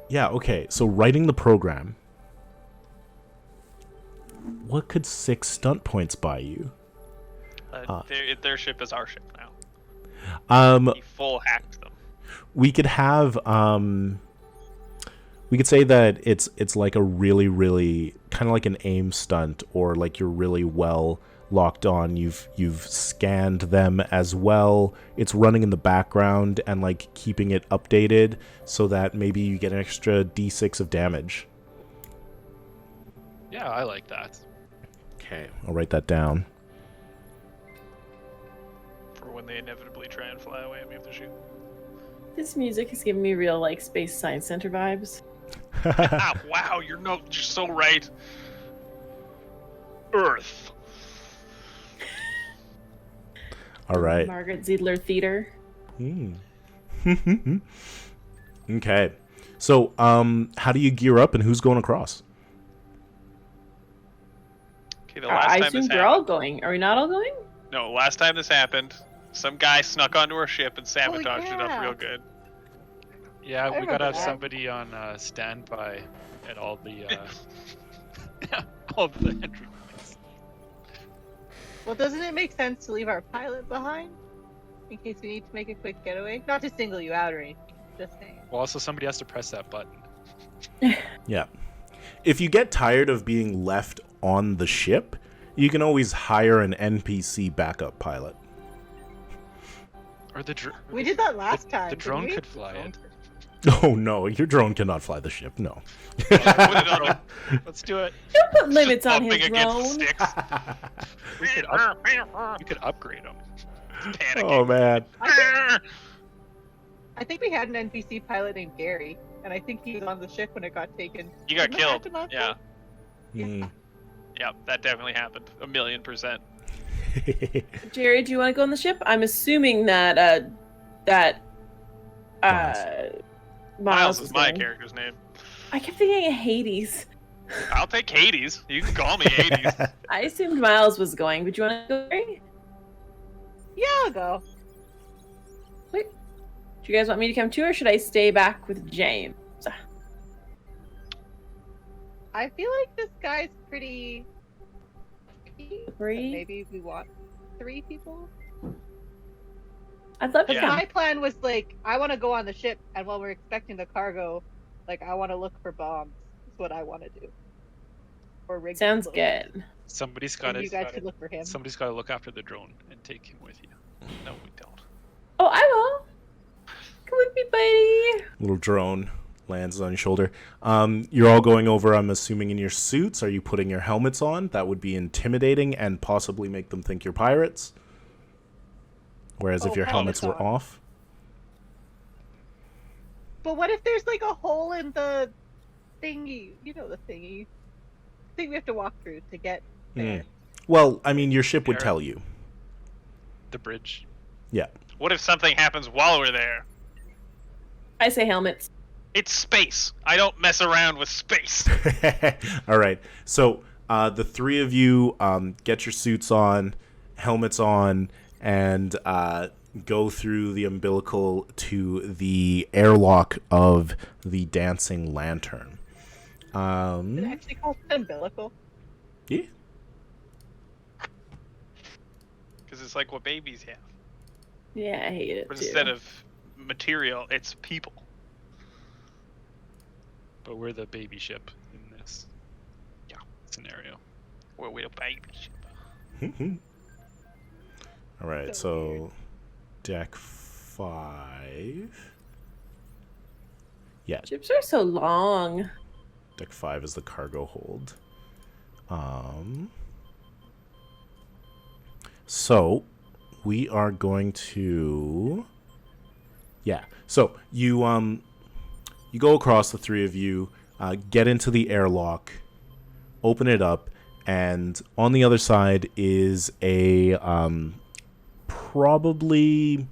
Yeah, okay. So writing the program. What could 6 stunt points buy you? Their ship is our ship now. He full hacked them. We could have we could say that it's like a really, really kind of like an aim stunt, or like you're really well locked on. You've scanned them as well. It's running in the background and like keeping it updated so that maybe you get an extra D6 of damage. Yeah, I like that. Okay, I'll write that down. For when they inevitably try and fly away and we have to shoot. This music is giving me real like Space Science Center vibes. Wow, you're so right. Earth. All right. Margaret Ziedler Theater. Okay. So, how do you gear up and who's going across? Okay, the last I time assume this we're happened. all going. Are we not all going? No, last time this happened, some guy snuck onto our ship and sabotaged it up yeah. real good. Yeah, we remember gotta have that. somebody on standby at all the all the entry points. Well, doesn't it make sense to leave our pilot behind in case we need to make a quick getaway? Not to single you out or anything. Just saying. Well, also somebody has to press that button. Yeah. If you get tired of being left on the ship, you can always hire an NPC backup pilot. Or the We did that last time. The didn't drone we? could fly it. Oh no, your drone cannot fly the ship. No. Put it on a Let's do it. Don't put limits on bumping his against the drone. sticks. We could upgrade them. Panicking. Oh man. I think we had an NPC pilot named Gary, and I think he was on the ship when it got taken. You got Didn't that killed. happen last Yeah. time? Yep, that definitely happened. 1,000,000%. Jerry, do you want to go on the ship? I'm assuming that Miles was is my going. character's name. I kept thinking of Hades. I'll take Hades. You can call me Hades. I assumed Miles was going. Would you want to go, Jerry? Yeah, I'll go. Do you guys want me to come too, or should I stay back with James? I feel like this guy's pretty. Three? Maybe we want 3 people. I'd love to Yeah. come. My plan was like, I want to go on the ship, and while we're expecting the cargo, like I want to look for bombs. That's what I want to do. Or rig Sounds explosives. good. Somebody's And got you guys could look for him. Somebody's got to look after the drone and take him with you. No, we don't. Oh, I will. Come with me, buddy. Little drone lands on your shoulder. You're all going over, I'm assuming, in your suits. Are you putting your helmets on? That would be intimidating and possibly make them think you're pirates. Whereas if your helmets were on. off. But what if there's like a hole in the thingy? You know the thingy. Thing we have to walk through to get there. Well, I mean, your ship would Eric. tell you. The bridge. Yeah. What if something happens while we're there? I say helmets. It's space. I don't mess around with space. All right. So the 3 of you get your suits on, helmets on, and go through the umbilical to the airlock of the dancing lantern. Is it actually called umbilical? Yeah. Because it's like what babies have. Yeah, I hate it But too. instead of material, it's people. But we're the baby ship in this scenario. We're a baby ship. All right. So deck 5. Yeah. Ships are so long. Deck 5 is the cargo hold. So we are going to... Yeah. So you go across, the three of you, get into the airlock, open it up, and on the other side is a probably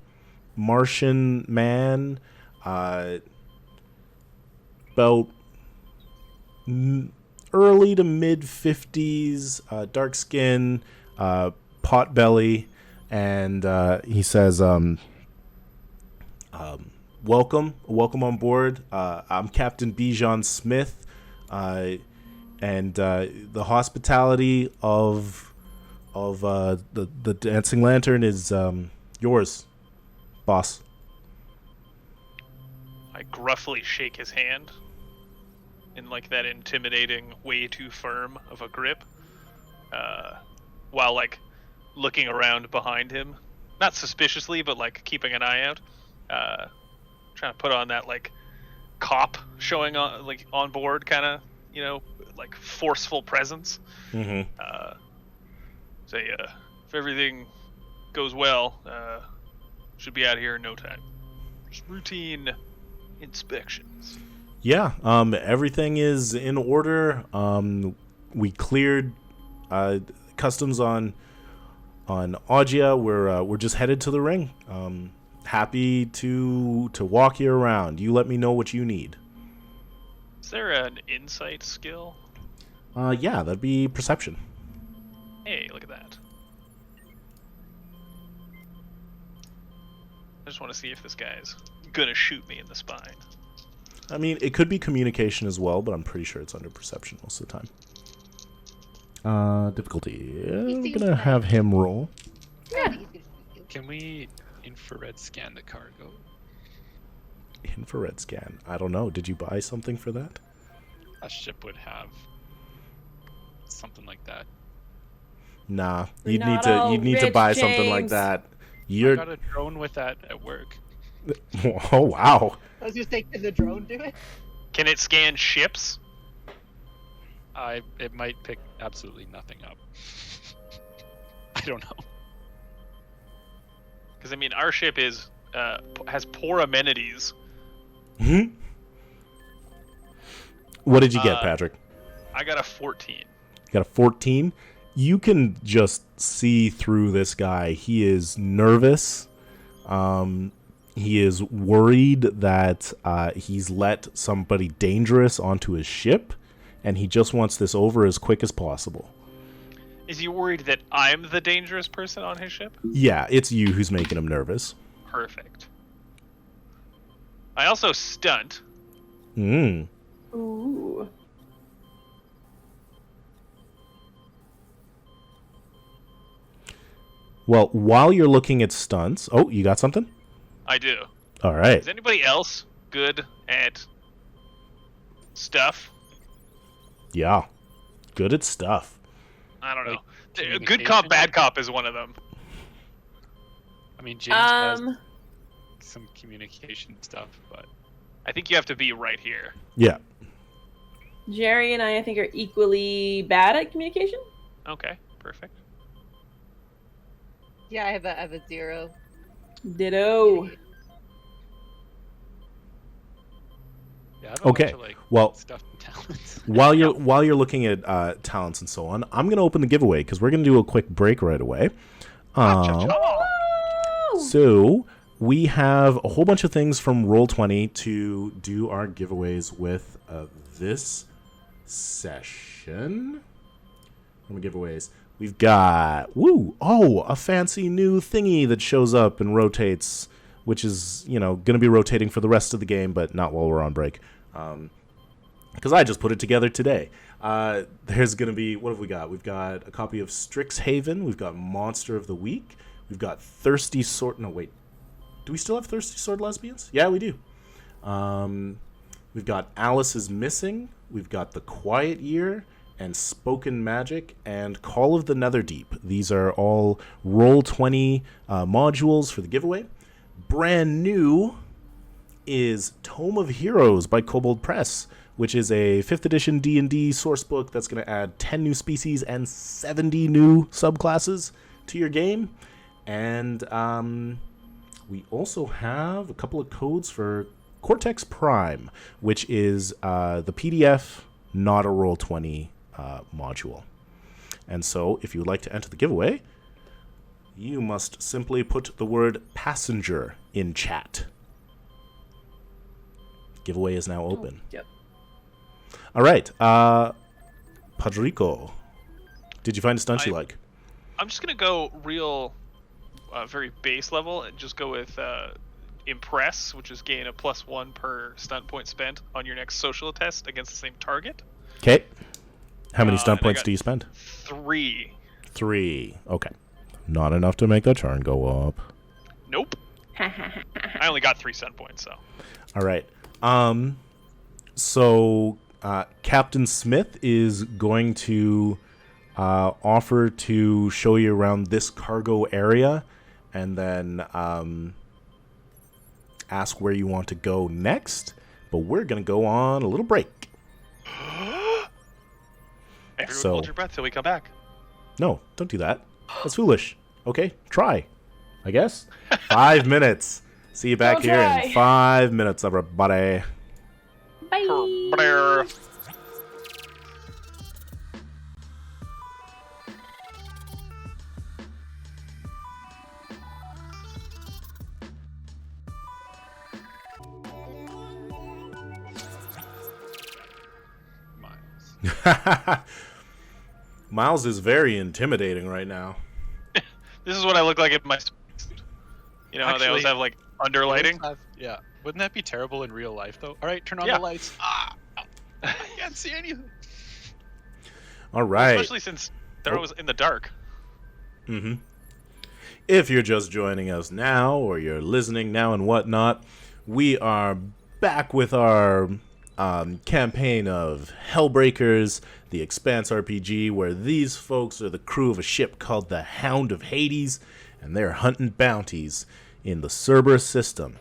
Martian man, about early to mid 50s, dark skin, pot belly, and he says, welcome on board. I'm Captain Bijan Smith, and the hospitality of the Dancing Lantern is yours, boss. I gruffly shake his hand in like that intimidating, way too firm of a grip, while like looking around behind him, not suspiciously, but like keeping an eye out, trying to put on that like cop showing on like on board kind of, you know, like forceful presence. Mm-hmm. Say, if everything goes well, should be out here in no time. Just routine inspections. Yeah, everything is in order. We cleared customs on Augea. We're just headed to the ring. Happy to walk you around. You let me know what you need. Is there an insight skill? Yeah, that'd be perception. Hey, look at that. I just want to see if this guy's gonna shoot me in the spine. I mean, it could be communication as well, but I'm pretty sure it's under perception most of the time. Difficulty. I'm gonna have him roll. Yeah. Can we infrared scan the cargo? Infrared scan. I don't know. Did you buy something for that? A ship would have something like that. Nah, We're you'd not need all to rich, buy something like James. that. I You're got a drone with that at work. oh wow. I was gonna say, can the drone do it? Can it scan ships? It might pick absolutely nothing up. I don't know. Because I mean, our ship is has poor amenities. Hmm. What did you get, Patrick? I got a 14. You got a 14. You can just see through this guy. He is nervous. He is worried that he's let somebody dangerous onto his ship, and he just wants this over as quick as possible. Is he worried that I'm the dangerous person on his ship? Yeah, it's you who's making him nervous. Perfect. I also stunt. Mm. Ooh. Well, while you're looking at stunts... Oh, you got something? I do. All right. Is anybody else good at stuff? Yeah. Good at stuff. I don't know. Like Good cop, bad cop is one of them. I mean, James has Um, some communication stuff, but I think you have to be right here. Yeah. Jerry and I think, are equally bad at communication. Okay, perfect. Yeah, I have a 0. Ditto. yeah, I have a Okay, bunch of, like, well- stuff and talents. While you're looking at talents and so on, I'm going to open the giveaway because we're going to do a quick break right away. So we have a whole bunch of things from Roll20 to do our giveaways with this session. From giveaways, we've got a fancy new thingy that shows up and rotates, which is going to be rotating for the rest of the game, but not while we're on break. Because I just put it together today. There's going to be, what have we got? We've got a copy of Strixhaven. We've got Monster of the Week. We've got Thirsty Sword. No, wait. Do we still have Thirsty Sword Lesbians? Yeah, we do. We've got Alice is Missing. We've got The Quiet Year and Spoken Magic and Call of the Netherdeep. These are all Roll20 modules for the giveaway. Brand new is Tome of Heroes by Kobold Press, which is a 5th edition D&D source book that's going to add 10 new species and 70 new subclasses to your game. And we also have a couple of codes for Cortex Prime, which is the PDF, not a Roll20 module. And so, if you would like to enter the giveaway, you must simply put the word passenger in chat. Giveaway is now open. Yep. All right. Padrico, did you find a stunt you like? I'm just going to go real, very base level and just go with Impress, which is gain a +1 per stunt point spent on your next social test against the same target. Okay. How many stunt and I points got do you spend? 3. 3. Okay. Not enough to make the turn go up. Nope. I only got 3 stunt points, so. All right. So Captain Smith is going to offer to show you around this cargo area and then ask where you want to go next. But we're going to go on a little break. Everyone So- hold your breath till we come back. No, don't do that. That's foolish. Okay, try. I guess. 5 minutes. See you back Don't here try. in 5 minutes, everybody. Bye. Brr. Miles. Miles is very intimidating right now. This is what I look like in my suit. You know how they always Actually, have like underlighting? Yeah. Wouldn't that be terrible in real life, though? All right, turn on Yeah. the lights. Ah! I can't see anything. All right. Especially since they're always in the dark. Mm-hmm. If you're just joining us now, or you're listening now and whatnot, we are back with our campaign of Hellbreakers, the Expanse RPG, where these folks are the crew of a ship called the Hound of Hades, and they're hunting bounties in the Cerberus System.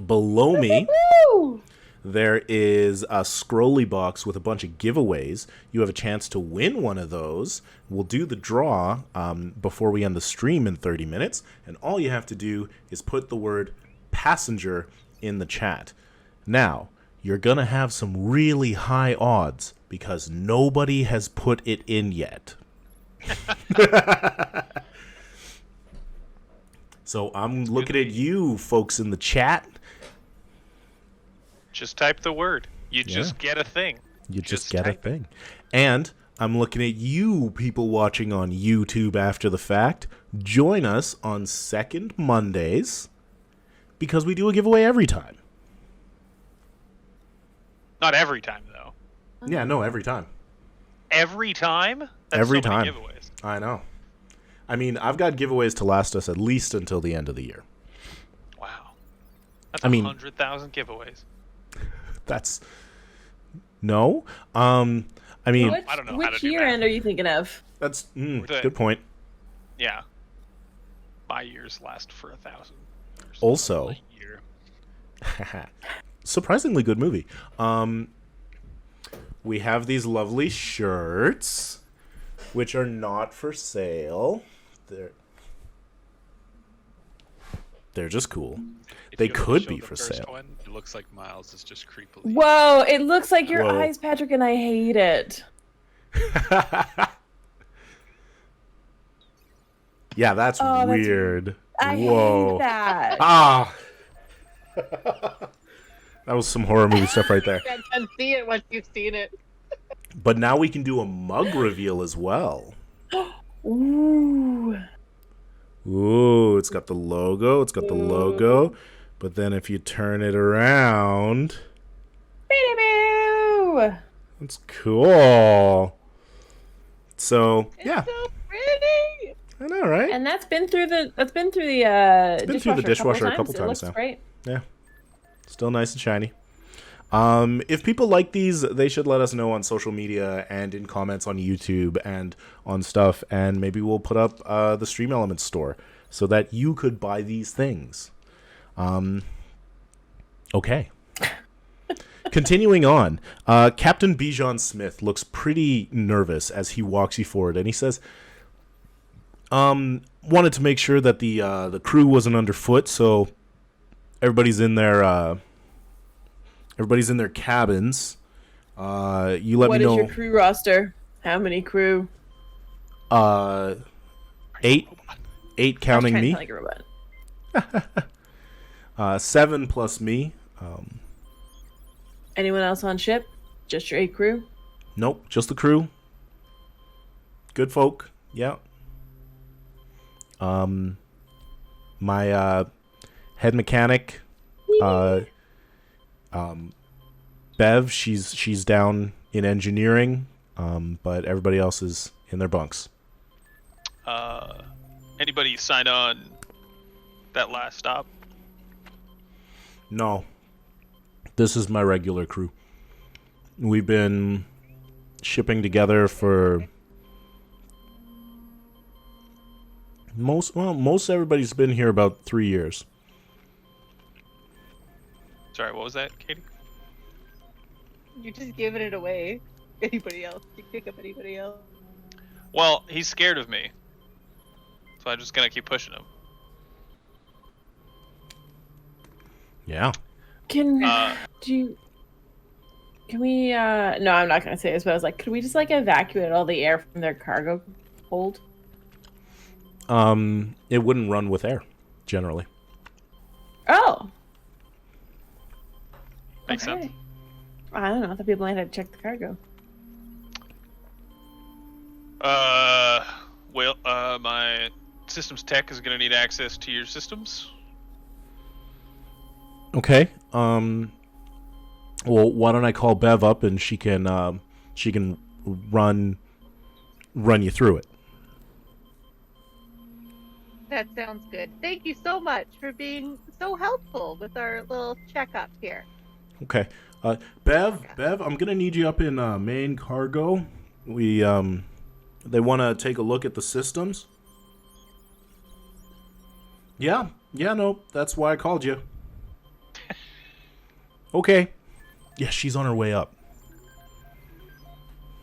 Below me, Woo! there is a scrolly box with a bunch of giveaways. You have a chance to win one of those. We'll do the draw before we end the stream in 30 minutes. And all you have to do is put the word passenger in the chat. Now, you're going to have some really high odds because nobody has put it in yet. So I'm looking at you folks in the chat. Just type the word. You just get a thing. You just get a type it. thing. And I'm looking at you people watching on YouTube after the fact. Join us on second Mondays because we do a giveaway every time. Not every time, though. Yeah, no, every time. Every time? That's Every so many time. giveaways. I know. I mean, I've got giveaways to last us at least until the end of the year. Wow. That's I mean- 100,000 giveaways. That's... No? I mean, I don't know how to Which do year math. end are you thinking of? that's... The- good point. Yeah. My years last for 1,000. Also... Light year. Surprisingly good movie. We have these lovely shirts, which are not for sale. They're just cool. If They you only could show be the for first sale. One, it looks like Miles is just creepily. Whoa, it looks like your Whoa. eyes, Patrick, and I hate it. Yeah, that's Oh, that's- weird. I Whoa. hate that. Ah. That was some horror movie stuff right there. You can't unsee it once you've seen it. But now we can do a mug reveal as well. Ooh. Ooh, it's got the logo. It's got the logo. But then if you turn it around, Boo! it's cool. So, yeah. So pretty. I know, right? And that's been through the been through the dishwasher a couple It times looks now. great. Yeah. Still nice and shiny. If people like these, they should let us know on social media and in comments on YouTube and on stuff, and maybe we'll put up the Stream Elements store so that you could buy these things. Okay. Continuing on, Captain Bijan Smith looks pretty nervous as he walks you forward, and he says, wanted to make sure that the crew wasn't underfoot, so everybody's in their cabins. You let What me is know. your crew roster? How many crew? 8 counting me. Like a robot. 7 plus me. Anyone else on ship? Just your 8 crew? Nope, just the crew. Good folk. Yeah. My head mechanic, Bev, she's down in engineering, but everybody else is in their bunks. Anybody sign on that last stop? No. This is my regular crew. We've been shipping together for most everybody's been here about 3 years. Sorry, what was that, Katie? You're just giving it away. Anybody else? You pick up anybody else? Well, he's scared of me, so I'm just gonna keep pushing him. Yeah. Can we no, I'm not gonna say this, but I was like, could we just like evacuate all the air from their cargo hold? It wouldn't run with air, generally. Oh. Makes sense. I don't know. I thought people might have to check the cargo. Well, my systems tech is gonna need access to your systems. Okay. Well, why don't I call Bev up and she can run you through it. That sounds good. Thank you so much for being so helpful with our little checkup here. Okay. Bev, I'm gonna need you up in main cargo. They want to take a look at the systems. Yeah, no, that's why I called you. Okay. Yeah, she's on her way up.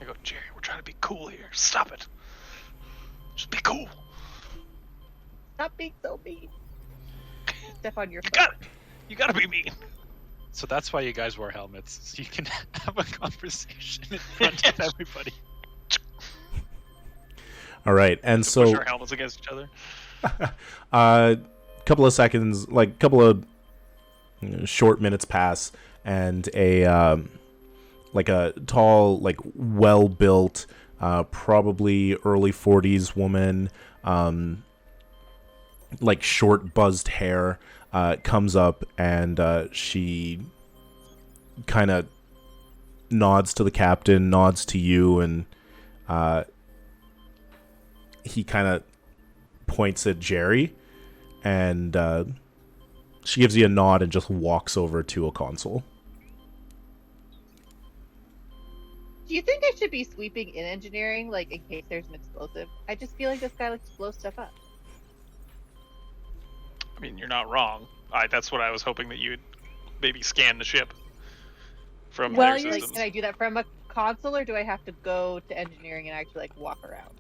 I go, Jerry, we're trying to be cool here. Stop it. Just be cool. Stop being so mean. Step on your You foot. got it. You gotta be mean. So that's why you guys wear helmets, so you can have a conversation in front of everybody. All right, and Push so our helmets against each other. couple of seconds, like couple of short minutes pass, and a tall, like well-built, probably early 40s woman, like short buzzed hair, comes up, and she kind of nods to the captain, nods to you, and he kind of points at Jerry, and she gives you a nod and just walks over to a console. Do you think I should be sweeping in engineering, like in case there's an explosive? I just feel like this guy likes to blow stuff up. I mean, you're not wrong. That's what I was hoping that you would maybe scan the ship from Well, higher you're systems. Like, can I do that from a console, or do I have to go to engineering and actually like walk around?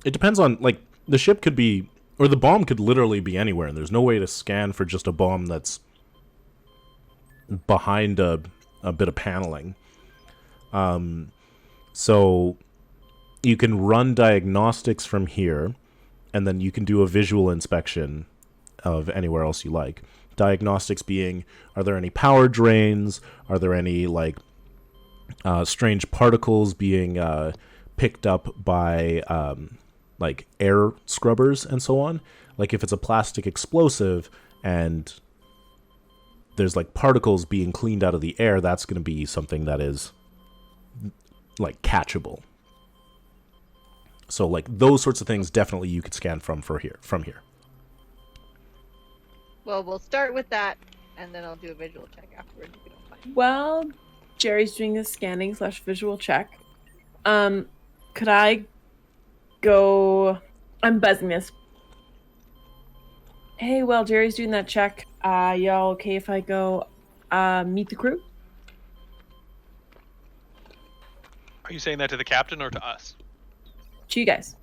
It depends on, like, the ship could be, or the bomb could literally be anywhere, and there's no way to scan for just a bomb that's behind a bit of paneling. So you can run diagnostics from here, and then you can do a visual inspection of anywhere else you like. Diagnostics being, are there any power drains? Are there any, like, strange particles being picked up by like air scrubbers and so on? Like if it's a plastic explosive and there's like particles being cleaned out of the air, that's going to be something that is like catchable. So like those sorts of things definitely you could scan from here. Well, we'll start with that, and then I'll do a visual check afterwards if you don't mind. Well, Jerry's doing the scanning / visual check. Could I go? I'm buzzing this. Hey, well, Jerry's doing that check. Y'all okay if I go meet the crew? Are you saying that to the captain or to us? to you guys.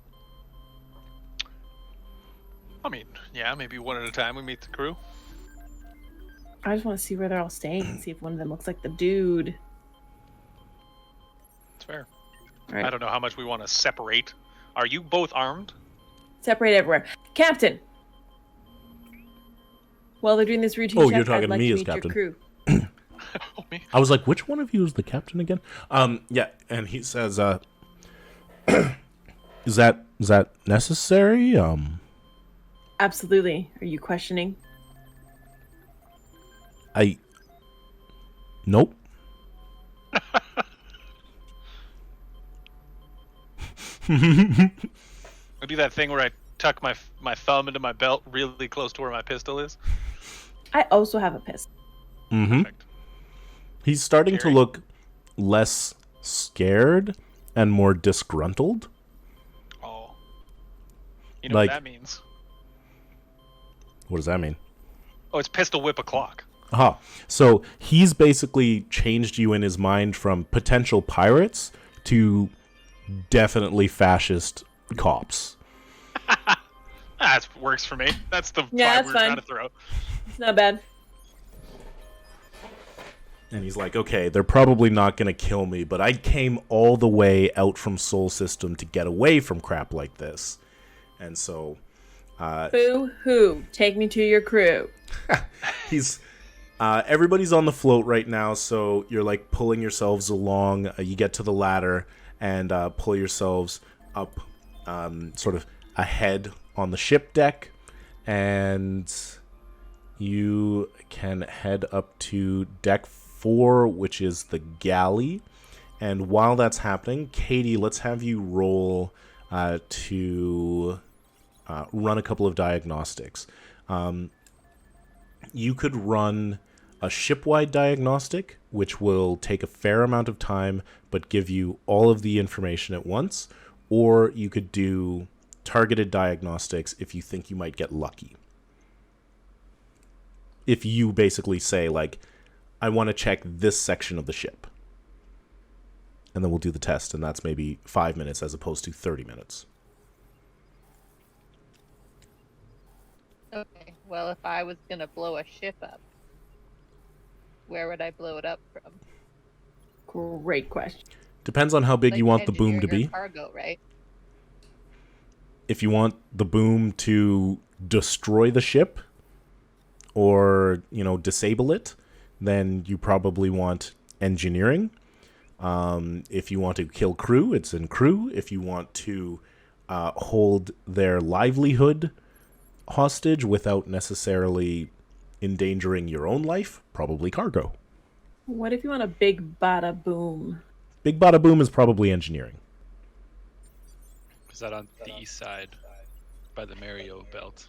I mean, yeah, maybe one at a time we meet the crew. I just want to see where they're all staying and see if one of them looks like the dude. It's fair. All right. I don't know how much we want to separate. Are you both armed? Separate everywhere. Captain! While they're doing this routine Oh, check, you're talking I'd to like me to as meet captain. your crew. Oh, me. I was like, which one of you is the captain again? Yeah, and he says, is that necessary? Absolutely. Are you questioning? Nope. I do that thing where I tuck my thumb into my belt really close to where my pistol is. I also have a pistol. Mm-hmm. Perfect. He's starting to Scary. look less scared and more disgruntled. Oh. You know Like- what that means? What does that mean? Oh, it's pistol whip o'clock. Aha. So he's basically changed you in his mind from potential pirates to definitely fascist cops. That works for me. That's the Yeah, vibe that's we were fine. trying to throw. It's not bad. And he's like, okay, they're probably not going to kill me, but I came all the way out from Soul System to get away from crap like this. And so Boo-hoo. Take me to your crew. he's everybody's on the float right now, so you're like pulling yourselves along. You get to the ladder and pull yourselves up sort of ahead on the ship deck, and you can head up to deck 4, which is the galley. And while that's happening, Katie, let's have you roll to run a couple of diagnostics. You could run a ship-wide diagnostic, which will take a fair amount of time but give you all of the information at once, or you could do targeted diagnostics if you think you might get lucky. If you basically say, like, I want to check this section of the ship. And then we'll do the test, and that's maybe 5 minutes as opposed to 30 minutes. Okay. Well, if I was gonna blow a ship up, where would I blow it up from? Great question. Depends on how big Like you want the boom to engineering be. or cargo, right? If you want the boom to destroy the ship or, disable it, then you probably want engineering. If you want to kill crew, it's in crew. If you want to hold their livelihood hostage without necessarily endangering your own life, probably cargo. What if you want a big bada boom? Big bada boom is probably engineering. Is that on the east side by the Mario belt?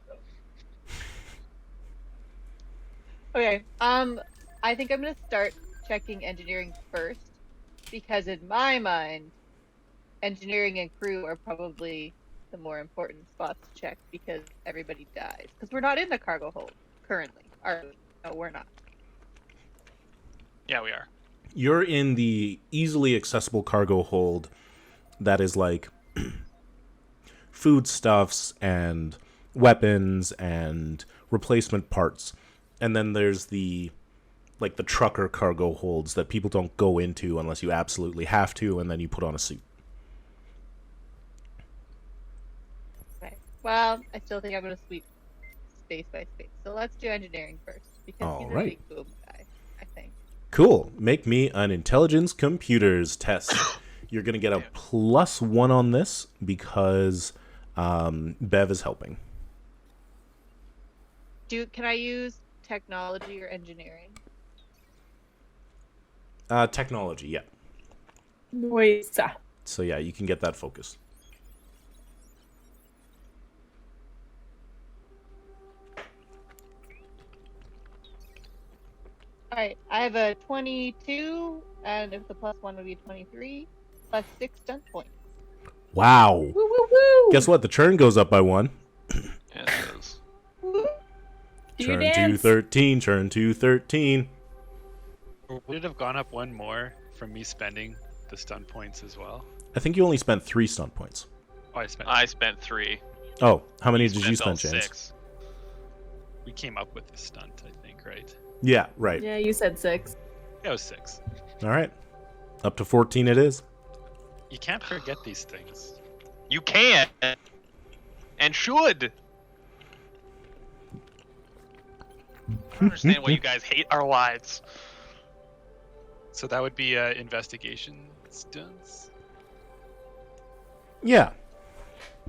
Okay. I think I'm gonna start checking engineering first, because in my mind, engineering and crew are probably the more important spots to check because everybody dies. Because we're not in the cargo hold currently. Are we? No, we're not. Yeah, we are. You're in the easily accessible cargo hold that is like foodstuffs and weapons and replacement parts. And then there's the trucker cargo holds that people don't go into unless you absolutely have to, and then you put on a suit. Okay. Well, I still think I'm gonna sweep space by space. So let's do engineering first because he's a Alright. big boom guy, I think. Cool. Make me an intelligence computers test. You're going to get a +1 on this because Bev is helping. Can I use technology or engineering? Technology, yeah. Noise. So yeah, you can get that focus. Alright, I have a 22, and if the +1 would be 23, plus 6 stunt points. Wow. Woo woo woo. Guess what? The churn goes up by 1. Yeah, it is. Woo! Do your Churn to dance. 13. Churn to 13. Would it have gone up one more from me spending the stun points as well? I think you only spent 3 stunt points. Oh, I spent. I spent 3. Oh, how many You did you all spend, James? 6. We came up with the stunt, I think, right? Yeah, right. Yeah, you said 6. Yeah, it was 6. All right. Up to 14 it is. You can't forget these things. You can and should. I don't understand why you guys hate our lives. So that would be investigation stunts. Yeah.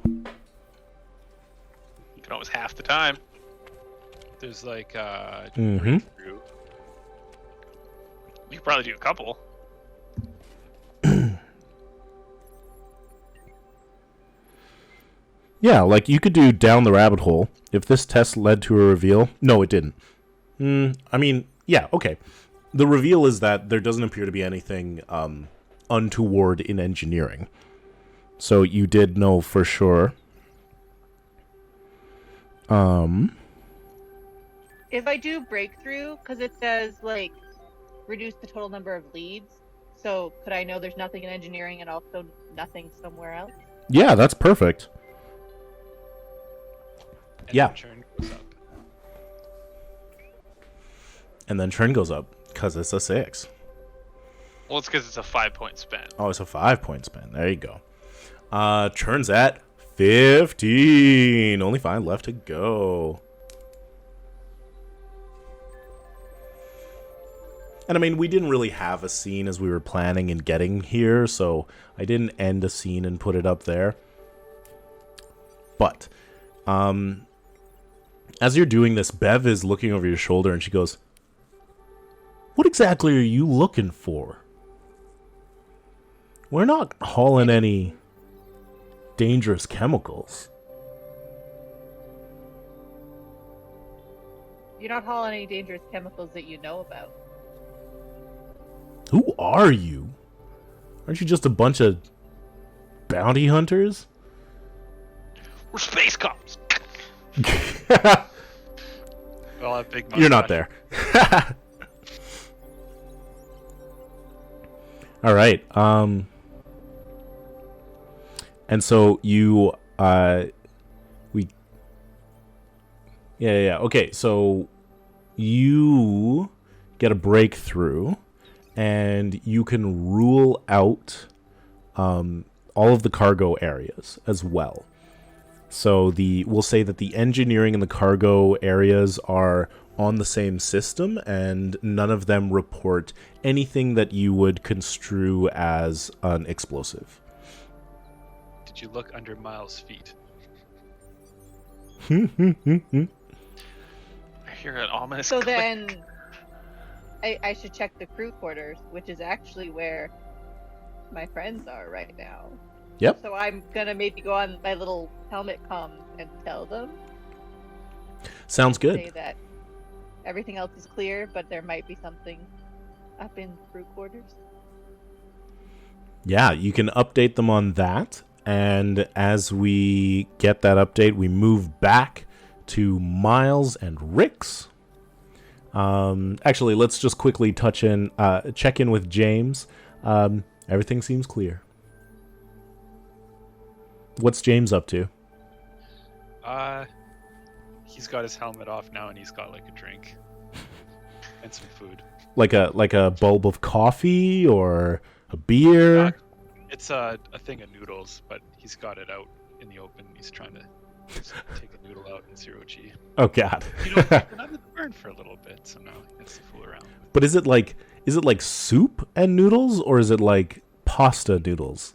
You can always half the time. There's like Mhm. breakthrough. You could probably do a couple. Yeah, like you could do down the rabbit hole. If this test led to a reveal, no, it didn't. I mean, yeah, okay. The reveal is that there doesn't appear to be anything untoward in engineering. So you did know for sure. If I do breakthrough, because it says like reduce the total number of leads, so could I know there's nothing in engineering and also nothing somewhere else? Yeah, that's perfect. And Yeah. the churn goes up. And then trend goes up because it's a 6. Well, it's because it's a 5-point spend. Oh, it's a 5-point spend. There you go. Churn's at 15. Only 5 left to go. And I mean, we didn't really have a scene as we were planning and getting here, so I didn't end a scene and put it up there. But, as you're doing this, Bev is looking over your shoulder and she goes, "What exactly are you looking for? We're not hauling any dangerous chemicals." You're not hauling any dangerous chemicals that you know about. Who are you? Aren't you just a bunch of bounty hunters? We're space cops. Well, a big You're not mustache. there. All right. And so you Yeah. Okay, so you get a breakthrough and you can rule out all of the cargo areas as well. So we'll say that the engineering and the cargo areas are on the same system, and none of them report anything that you would construe as an explosive. Did you look under Miles' feet? I hear an ominous So click. then I should check the crew quarters, which is actually where my friends are right now. Yep. So I'm gonna maybe go on my little helmet comm and tell them. Sounds Say good. that everything else is clear, but there might be something up in crew quarters. Yeah, you can update them on that. And as we get that update, we move back to Miles and Rick's. Actually, let's just quickly check in with James. Everything seems clear. What's James up to? He's got his helmet off now, and he's got like a drink and some food. Like a bulb of coffee or a beer? It's a thing of noodles, but he's got it out in the open. He's trying to just take a noodle out in zero G. Oh God. You know, he's been under the burn for a little bit, so now he gets to fool around. But is it like soup and noodles, or is it like pasta noodles?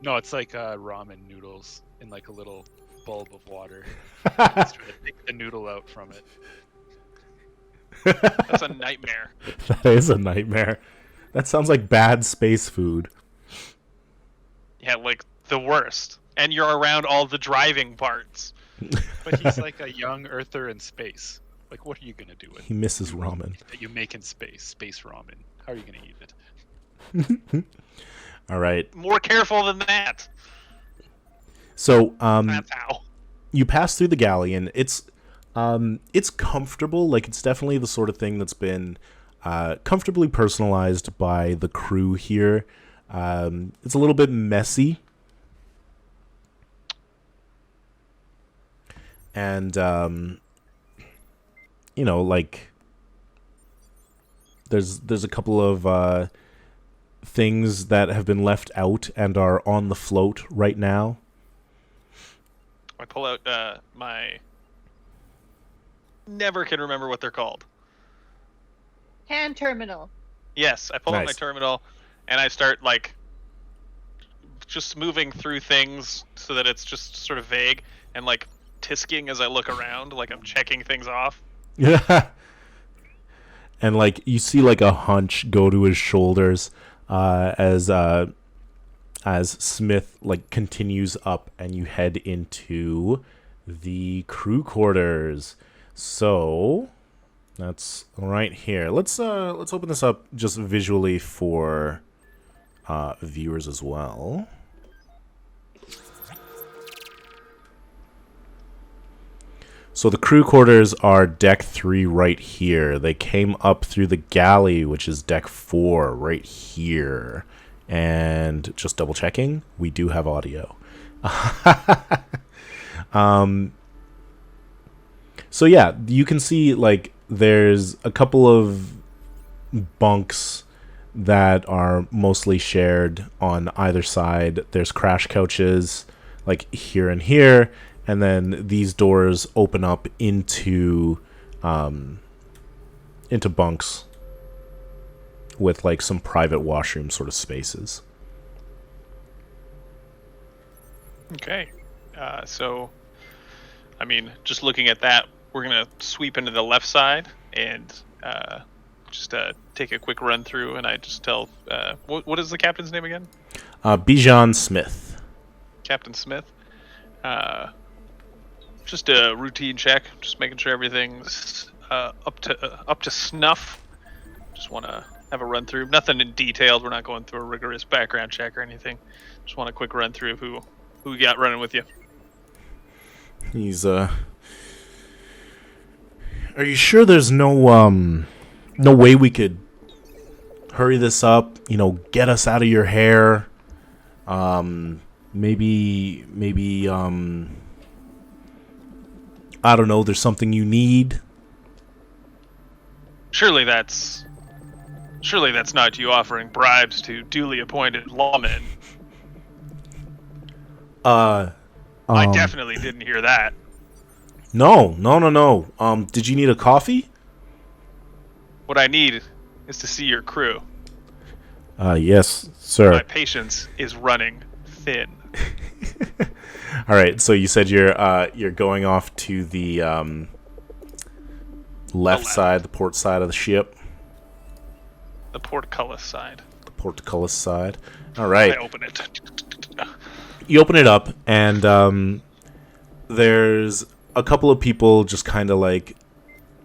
No, it's like ramen noodles in like a little bulb of water. He's trying to take the noodle out from it. That's a nightmare. That is a nightmare. That sounds like bad space food. Yeah, like the worst. And you're around all the driving parts. But he's like a young Earther in space. Like, what are you gonna do with He misses ramen. that you make in space? Space ramen. How are you gonna eat it? All right. More careful than that. So That's how. you pass through the galleon. It's comfortable. Like, it's definitely the sort of thing that's been comfortably personalized by the crew here. It's a little bit messy. and like there's a couple of things that have been left out and are on the float right now. I pull out my... Never can remember what they're called. Hand terminal. Yes, I pull out my Nice. terminal, and I start, like, just moving through things so that it's just sort of vague, and, like, tisking as I look around, like I'm checking things off. Yeah. And like you see like a hunch go to his shoulders as Smith like continues up, and you head into the crew quarters. So that's right here. Let's open this up just visually for viewers as well. So the crew quarters are deck 3 right here. They came up through the galley, which is deck 4 right here. And just double checking, we do have audio. So yeah, you can see like there's a couple of bunks that are mostly shared on either side. There's crash couches like here and here. And then these doors open up into bunks with like some private washroom sort of spaces. Okay. So, I mean, just looking at that, we're going to sweep into the left side and just take a quick run through. And I just tell, what is the captain's name again? Bijan Smith. Captain Smith. Just a routine check, just making sure everything's up to snuff. Just want to have a run through. Nothing in detail. We're not going through a rigorous background check or anything. Just want a quick run through of who you got running with you. He's Are you sure there's no way we could hurry this up? You know, get us out of your hair. Maybe I don't know, there's something you need. Surely that's not you offering bribes to duly appointed lawmen. I definitely didn't hear that. No. Did you need a coffee? What I need is to see your crew. Yes, sir. My patience is running thin. All right, so you said you're going off to the left side, the port side of the ship. The portcullis side. The portcullis side. All right. I open it. You open it up, and there's a couple of people just kind of like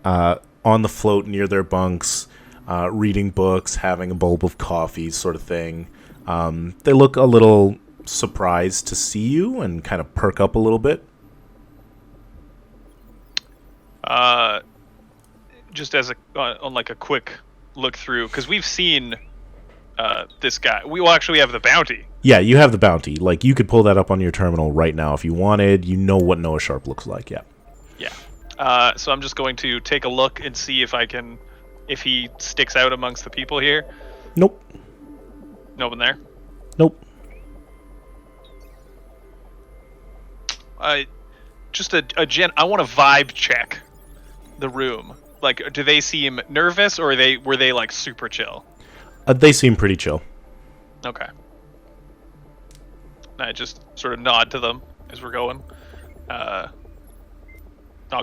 on the float near their bunks, reading books, having a bulb of coffee, sort of thing. They look a little surprised to see you and kind of perk up a little bit. Just as on like a quick look through, because we've seen this guy. We have the bounty. Yeah, you have the bounty. Like, you could pull that up on your terminal right now if you wanted. You know what Noah Sharpe looks like, yeah. Yeah. So I'm just going to take a look and see if he sticks out amongst the people here. Nope. No one there? Nope. Just I want to vibe check the room. Like, do they seem nervous, or were they like super chill? They seem pretty chill. Okay. I just sort of nod to them as we're going. Knock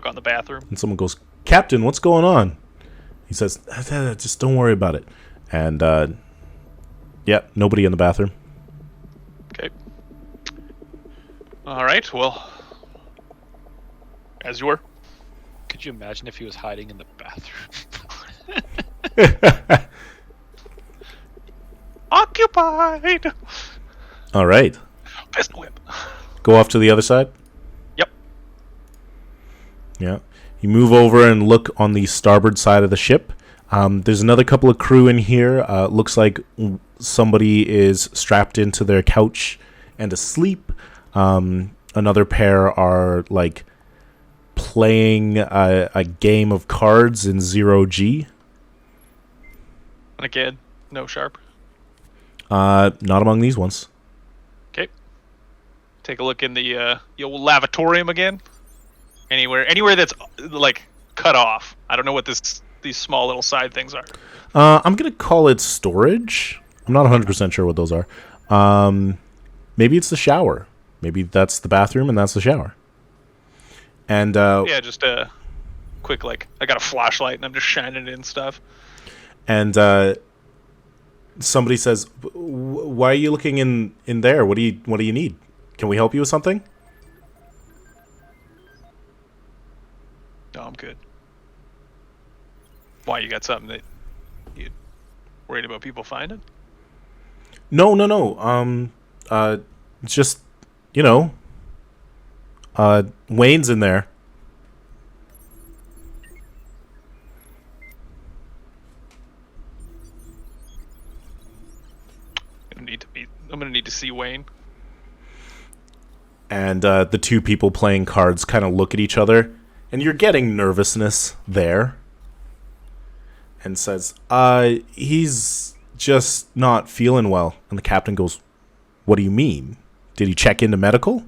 on the bathroom. And someone goes, "Captain, what's going on?" He says, "Just don't worry about it." And yeah, nobody in the bathroom. Okay. All right. Well, as you were. Could you imagine if he was hiding in the bathroom? Occupied. All right. Pistol whip. Go off to the other side? Yep. Yeah. You move over and look on the starboard side of the ship. There's another couple of crew in here. Looks like somebody is strapped into their couch and asleep. Another pair are like playing a game of cards in 0G. And again, no Sharpe. Not among these ones. Okay. Take a look in the old lavatorium again. Anywhere that's like cut off. I don't know what these small little side things are. I'm gonna call it storage. I'm not 100% sure what those are. Maybe it's the shower. Maybe that's the bathroom and that's the shower. And yeah, just a quick I got a flashlight and I'm just shining it and stuff. And somebody says, "Why are you looking in there? What do you need? Can we help you with something?" No, I'm good. Why, you got something that you worried about people finding? No. It's just, Wayne's in there. I'm gonna need to see Wayne. And the two people playing cards kind of look at each other, and you're getting nervousness there. And says, he's just not feeling well. And the captain goes, "What do you mean? Did he check into medical?"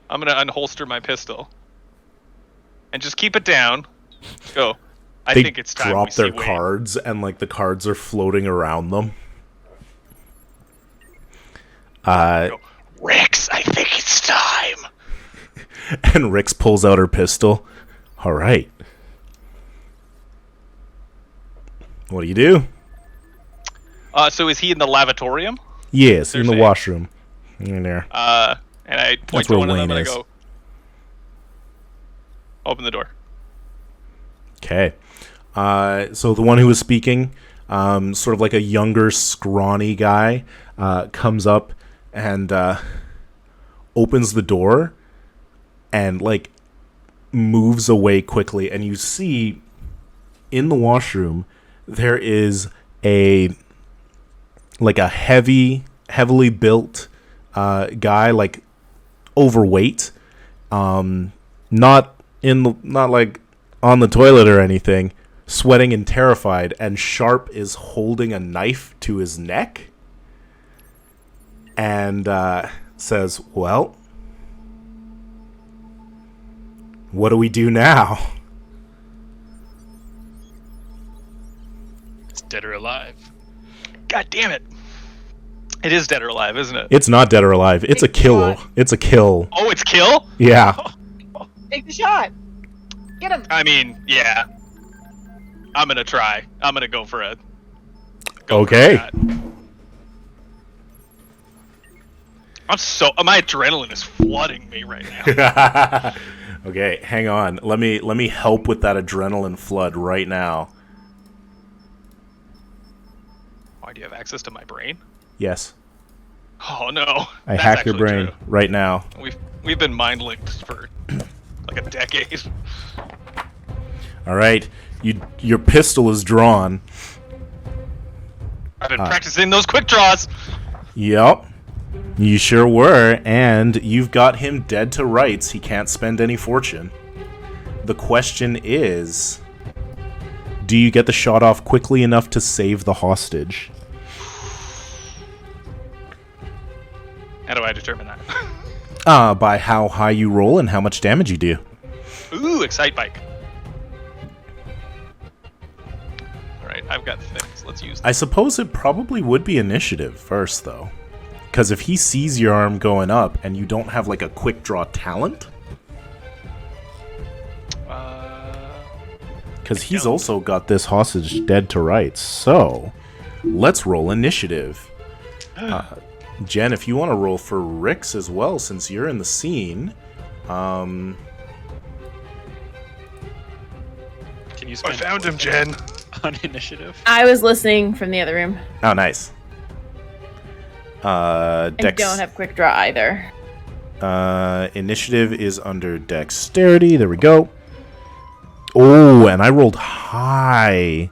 I'm gonna unholster my pistol and just keep it down. Go. I think it's time drop we see their Wayne. cards, and the cards are floating around them. Go, Rex, I think it's time. And Rix pulls out her pistol. All right. What do you do? So is he in the lavatorium? Yes, in the saying. washroom. In there. And I point That's to where one of them Wayne and I is. go, open the door. Okay. So the one who was speaking, sort of like a younger, scrawny guy, comes up and opens the door and moves away quickly. And you see in the washroom there is a heavily built guy, overweight, not on the toilet or anything, sweating and terrified, and Sharpe is holding a knife to his neck and says, "Well, what do we do now?" It's dead or alive. God damn it. It is dead or alive, isn't it? It's not dead or alive. It's a Take the kill. shot. It's a kill. Oh, it's kill? Yeah. Take the shot. Get him. I mean, yeah. I'm gonna try. I'm gonna go for a... Okay. My adrenaline is flooding me right now. Okay, hang on. Let me help with that adrenaline flood right now. Why, do you have access to my brain? Yes. Oh no. I That's hack your actually brain true. right now. We've been mind linked for like a decade. All right. Your pistol is drawn. I've been practicing those quick draws. Yep. You sure were, and you've got him dead to rights. He can't spend any fortune. The question is, do you get the shot off quickly enough to save the hostage? How do I determine that? By how high you roll and how much damage you do. Ooh, excite bike. Alright, I've got things. Let's use them. I suppose it probably would be initiative first, though. Because if he sees your arm going up and you don't have a quick draw talent, because he's also got this hostage dead to rights. So let's roll initiative. Jen, if you want to roll for Rix as well, since you're in the scene. Can you I spend found him, Jen. on initiative? I was listening from the other room. Oh, nice. I Dex. don't have quick draw either. Initiative is under dexterity. There we go. Oh, and I rolled high.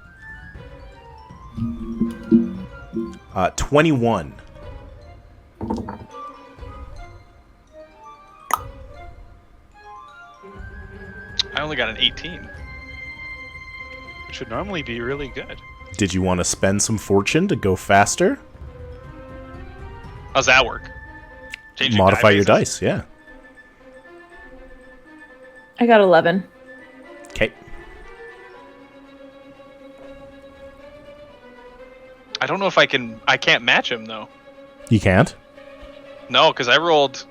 21. only got an 18. Which would normally be really good. Did you want to spend some fortune to go faster? How's that work? Changing Modify your bases? dice, yeah. I got 11. Okay. I don't know if I can't match him, though. You can't? No, because I rolled...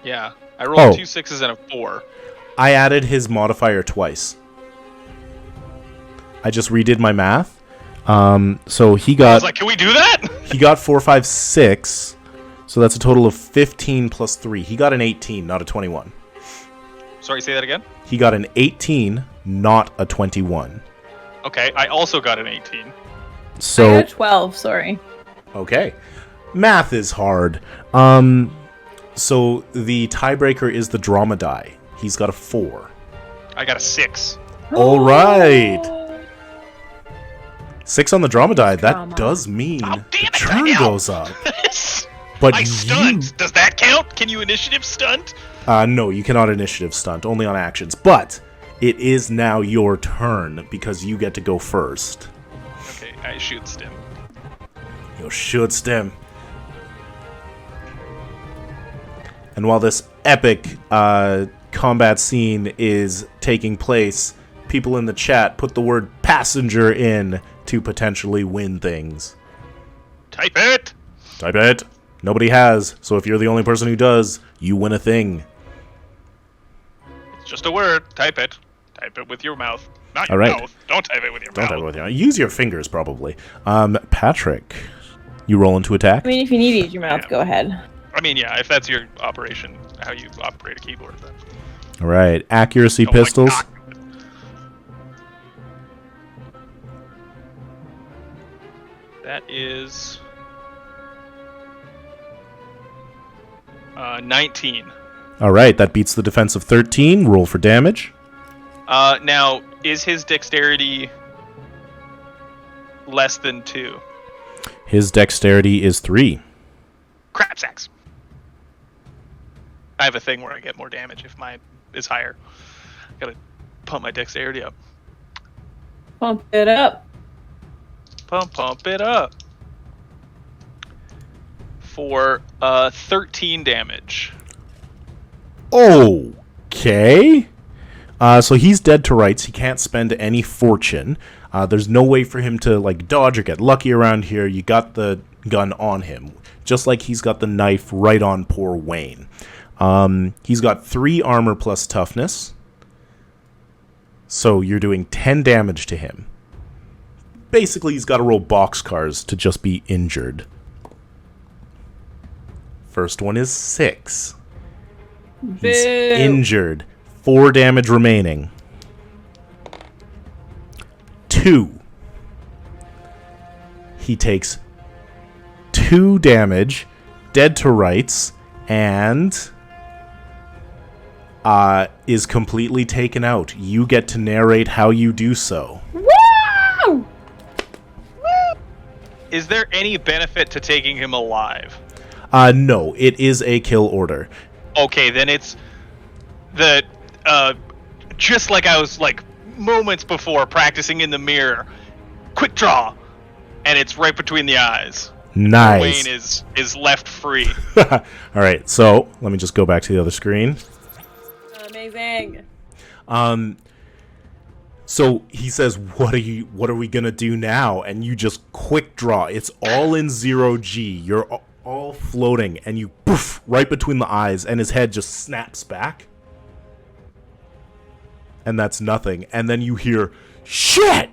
Yeah, I rolled 2 6s and a 4. I added his modifier twice. I just redid my math. So he I got was like, can we do that? he got 4, 5, 6. So that's a total of 15 plus 3. He got an 18, not a 21. Sorry, say that again? He got an 18, not a 21. Okay, I also got an 18. I So got 12, sorry. okay. Math is hard. So the tiebreaker is the drama die. He's got a 4. I got a 6. All right. 6 on the drama die. That Drama. does mean Oh, damn the it, turn Danielle. goes up. But I stunned. Does that count? Can you initiative stunt? No, you cannot initiative stunt, only on actions. But it is now your turn because you get to go first. Okay, I shoot stim. You should stem. And while this epic combat scene is taking place, people in the chat put the word passenger in to potentially win things. Type it! Type it. Nobody has, so if you're the only person who does, you win a thing. It's just a word. Type it. Type it with your mouth. Not All your right. mouth. Don't type it with your Don't mouth. type it with your use your fingers, probably. Patrick, you rolling to attack? I mean, if you need to use your mouth, Yeah. go ahead. I mean, yeah, if that's your operation, how you operate a keyboard, then. All right, accuracy Don't, like, pistols. knock. That is 19. All right, that beats the defense of 13. Roll for damage. Now, is his dexterity less than 2? His dexterity is 3. Crap sacks. I have a thing where I get more damage if mine is higher. Gotta pump my dexterity up. Pump it up. Pump it up. For 13 damage. Okay. So he's dead to rights. He can't spend any fortune. There's no way for him to like dodge or get lucky around here. You got the gun on him, just like he's got the knife right on poor Wayne. He's got 3 armor plus toughness. So you're doing 10 damage to him. Basically, he's got to roll boxcars to just be injured. First one is 6. He's Boo. injured. 4 damage remaining. 2. He takes 2 damage, dead to rights, and is completely taken out. You get to narrate how you do so. Woo! Is there any benefit to taking him alive? No, it is a kill order. Okay, then it's the just like I was like moments before practicing in the mirror. Quick draw, and it's right between the eyes. Nice. Wayne is left free. All right, so let me just go back to the other screen. Amazing. So he says, what are we gonna do now? And you just quick draw. It's all in 0G. You're all floating, and you poof right between the eyes, and his head just snaps back. And that's nothing. And then you hear shit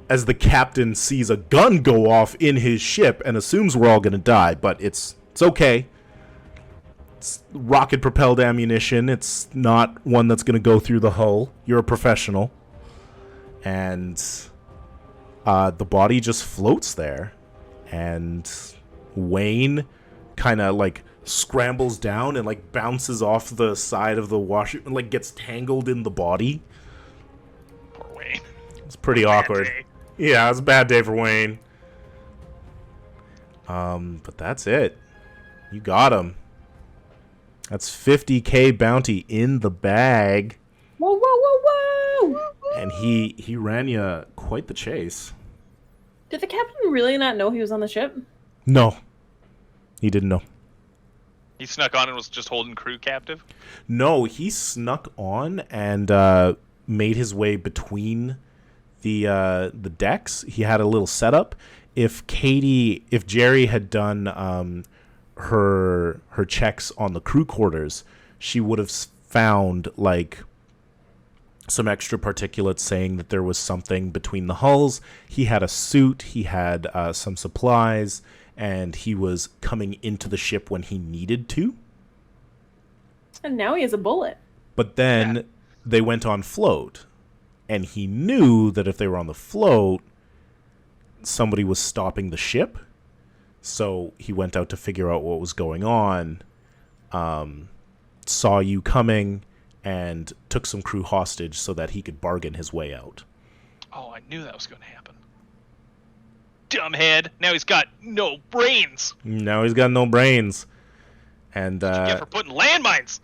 as the captain sees a gun go off in his ship and assumes we're all gonna die, but it's okay. It's rocket propelled ammunition. It's not one that's gonna go through the hull. You're a professional. And the body just floats there, and Wayne kind of like scrambles down and like bounces off the side of the washer and like gets tangled in the body. Poor Wayne. It's pretty awkward. Bad day. Yeah, it's a bad day for Wayne. But that's it. You got him. That's 50K bounty in the bag. Whoa, whoa, whoa, whoa! And he ran you quite the chase. Did the captain really not know he was on the ship? No. He didn't know. He snuck on and was just holding crew captive? No, he snuck on and made his way between the decks. He had a little setup. If Jerry had done her checks on the crew quarters, she would have found like some extra particulates saying that there was something between the hulls. He had a suit, he had some supplies, and he was coming into the ship when he needed to. And now he has a bullet. But then they went on float, and he knew that if they were on the float, somebody was stopping the ship. So he went out to figure out what was going on, saw you coming, and took some crew hostage so that he could bargain his way out. Oh, I knew that was going to happen. Dumbhead. Now he's got no brains. Now he's got no brains. And What'd you get for putting landmines?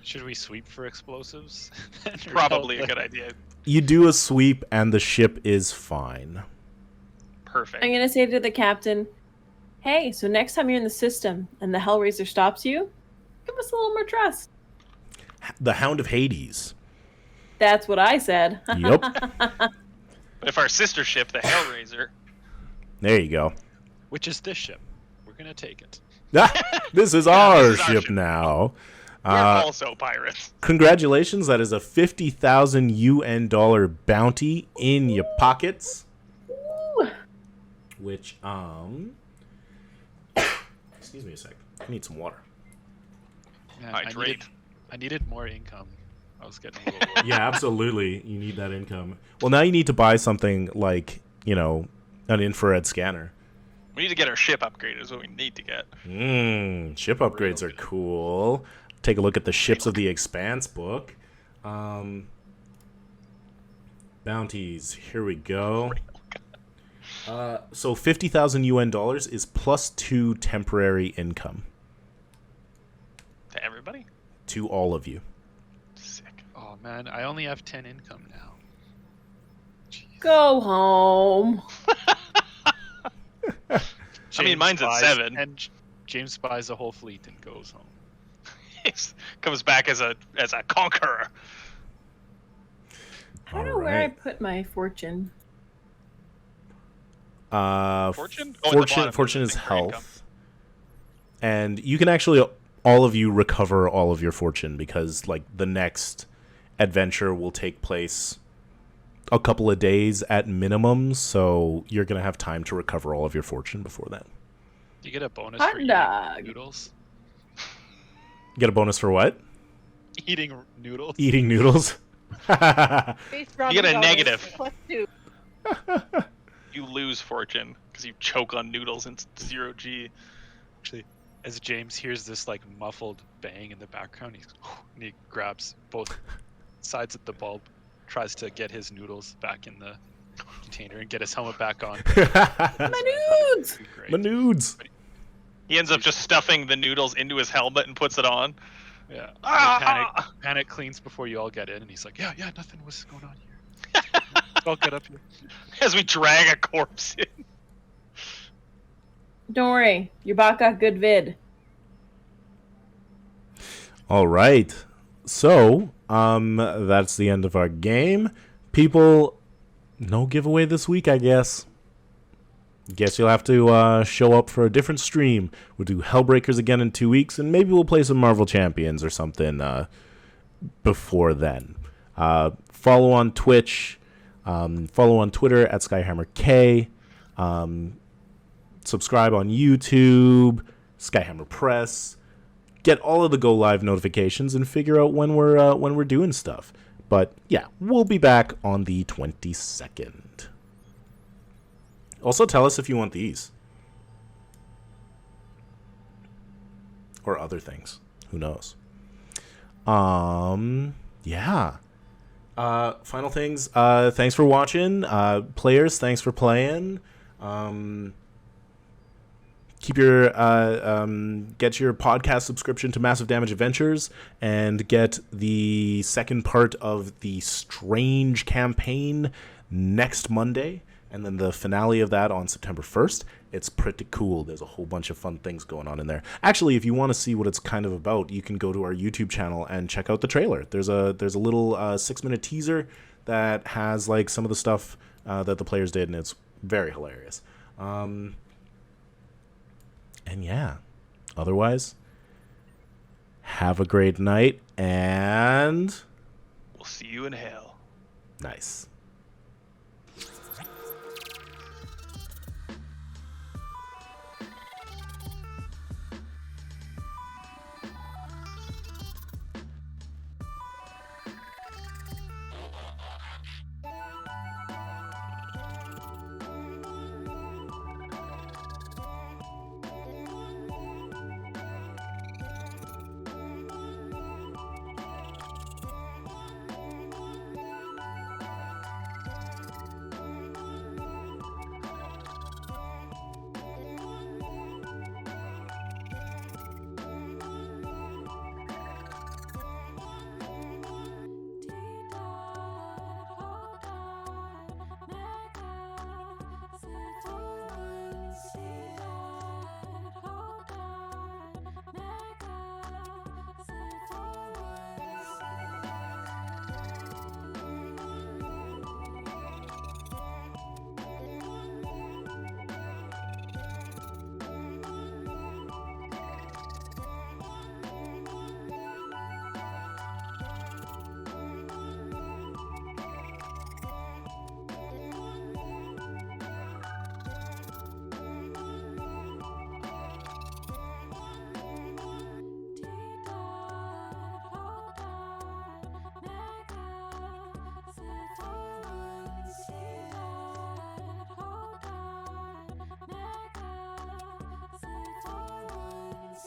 Should we sweep for explosives? Probably a good idea. you do a sweep and the ship is fine. Perfect. I'm gonna say to the captain, hey, so next time you're in the system and the Hellraiser stops you, give us a little more trust. The Hound of Hades. That's what I said. Yep. But if our sister ship, the Hellraiser... There you go. Which is this ship? We're gonna take it. This is our ship now. We're also pirates. Congratulations, that is a 50,000 UN dollar bounty in your pockets. Ooh. Which, excuse me a sec. I need some water. Man, Hydrate. I needed more income. I was getting a little worried. Yeah, absolutely. You need that income. Well, now you need to buy something like, you know, an infrared scanner. We need to get our ship upgraded is what we need to get. Ship upgrades are cool. Take a look at the ships of the Expanse book. Bounties. Here we go. So 50,000 UN dollars is +2 temporary income To everybody? to all of you. Sick. Oh man, I only have 10 income now. Jeez. Go home. I mean, mine's at 7. And James buys a whole fleet and goes home. Comes back as a conqueror. I don't know where I put my fortune. Fortune? Oh, at the bottom, Fortune is there's a income. health. And you can actually, all of you, recover all of your fortune because, like, the next adventure will take place a couple of days at minimum, so you're going to have time to recover all of your fortune before then. You get a bonus Hot for eating dog. noodles. Get a bonus for what? Eating noodles. Eating noodles? Base You get a ramen negative. +2. You lose fortune because you choke on noodles in 0G. Actually, as James hears this like muffled bang in the background, and he grabs both sides of the bulb, tries to get his noodles back in the container and get his helmet back on. My nudes! Great. My nudes! He ends up just stuffing the noodles into his helmet and puts it on. Yeah. Ah! Panic cleans before you all get in, and he's like, yeah, nothing was going on here. I'll get up here. As we drag a corpse in. Don't worry, your bot got good vid. All right. So, that's the end of our game. People, no giveaway this week, I guess. Guess you'll have to show up for a different stream. We'll do Hellbreakers again in 2 weeks, and maybe we'll play some Marvel Champions or something before then. Follow on Twitch. Follow on Twitter at SkyhammerK. Subscribe on YouTube, Skyhammer Press. Get all of the go live notifications and figure out when we're doing stuff. But yeah, we'll be back on the 22nd. Also, tell us if you want these or other things. Who knows? Yeah. Final things. Thanks for watching. Players, thanks for playing. Keep keep your get your podcast subscription to Massive Damage Adventures and get the second part of the Strange campaign next Monday, and then the finale of that on September 1st. It's pretty cool. There's a whole bunch of fun things going on in there. Actually, if you want to see what it's kind of about, you can go to our YouTube channel and check out the trailer. There's a little 6-minute teaser that has like some of the stuff that the players did, and it's very hilarious. And yeah, otherwise, have a great night, and We'll see you in hell. nice.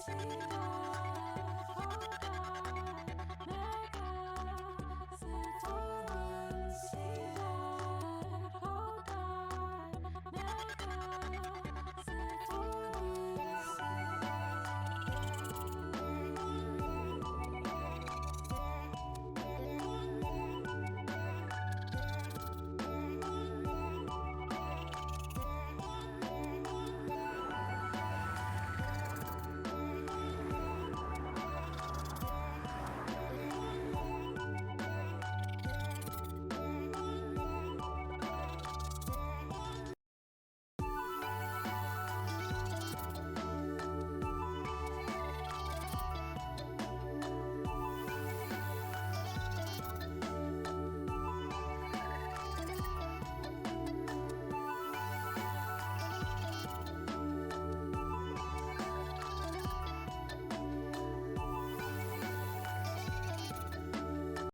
See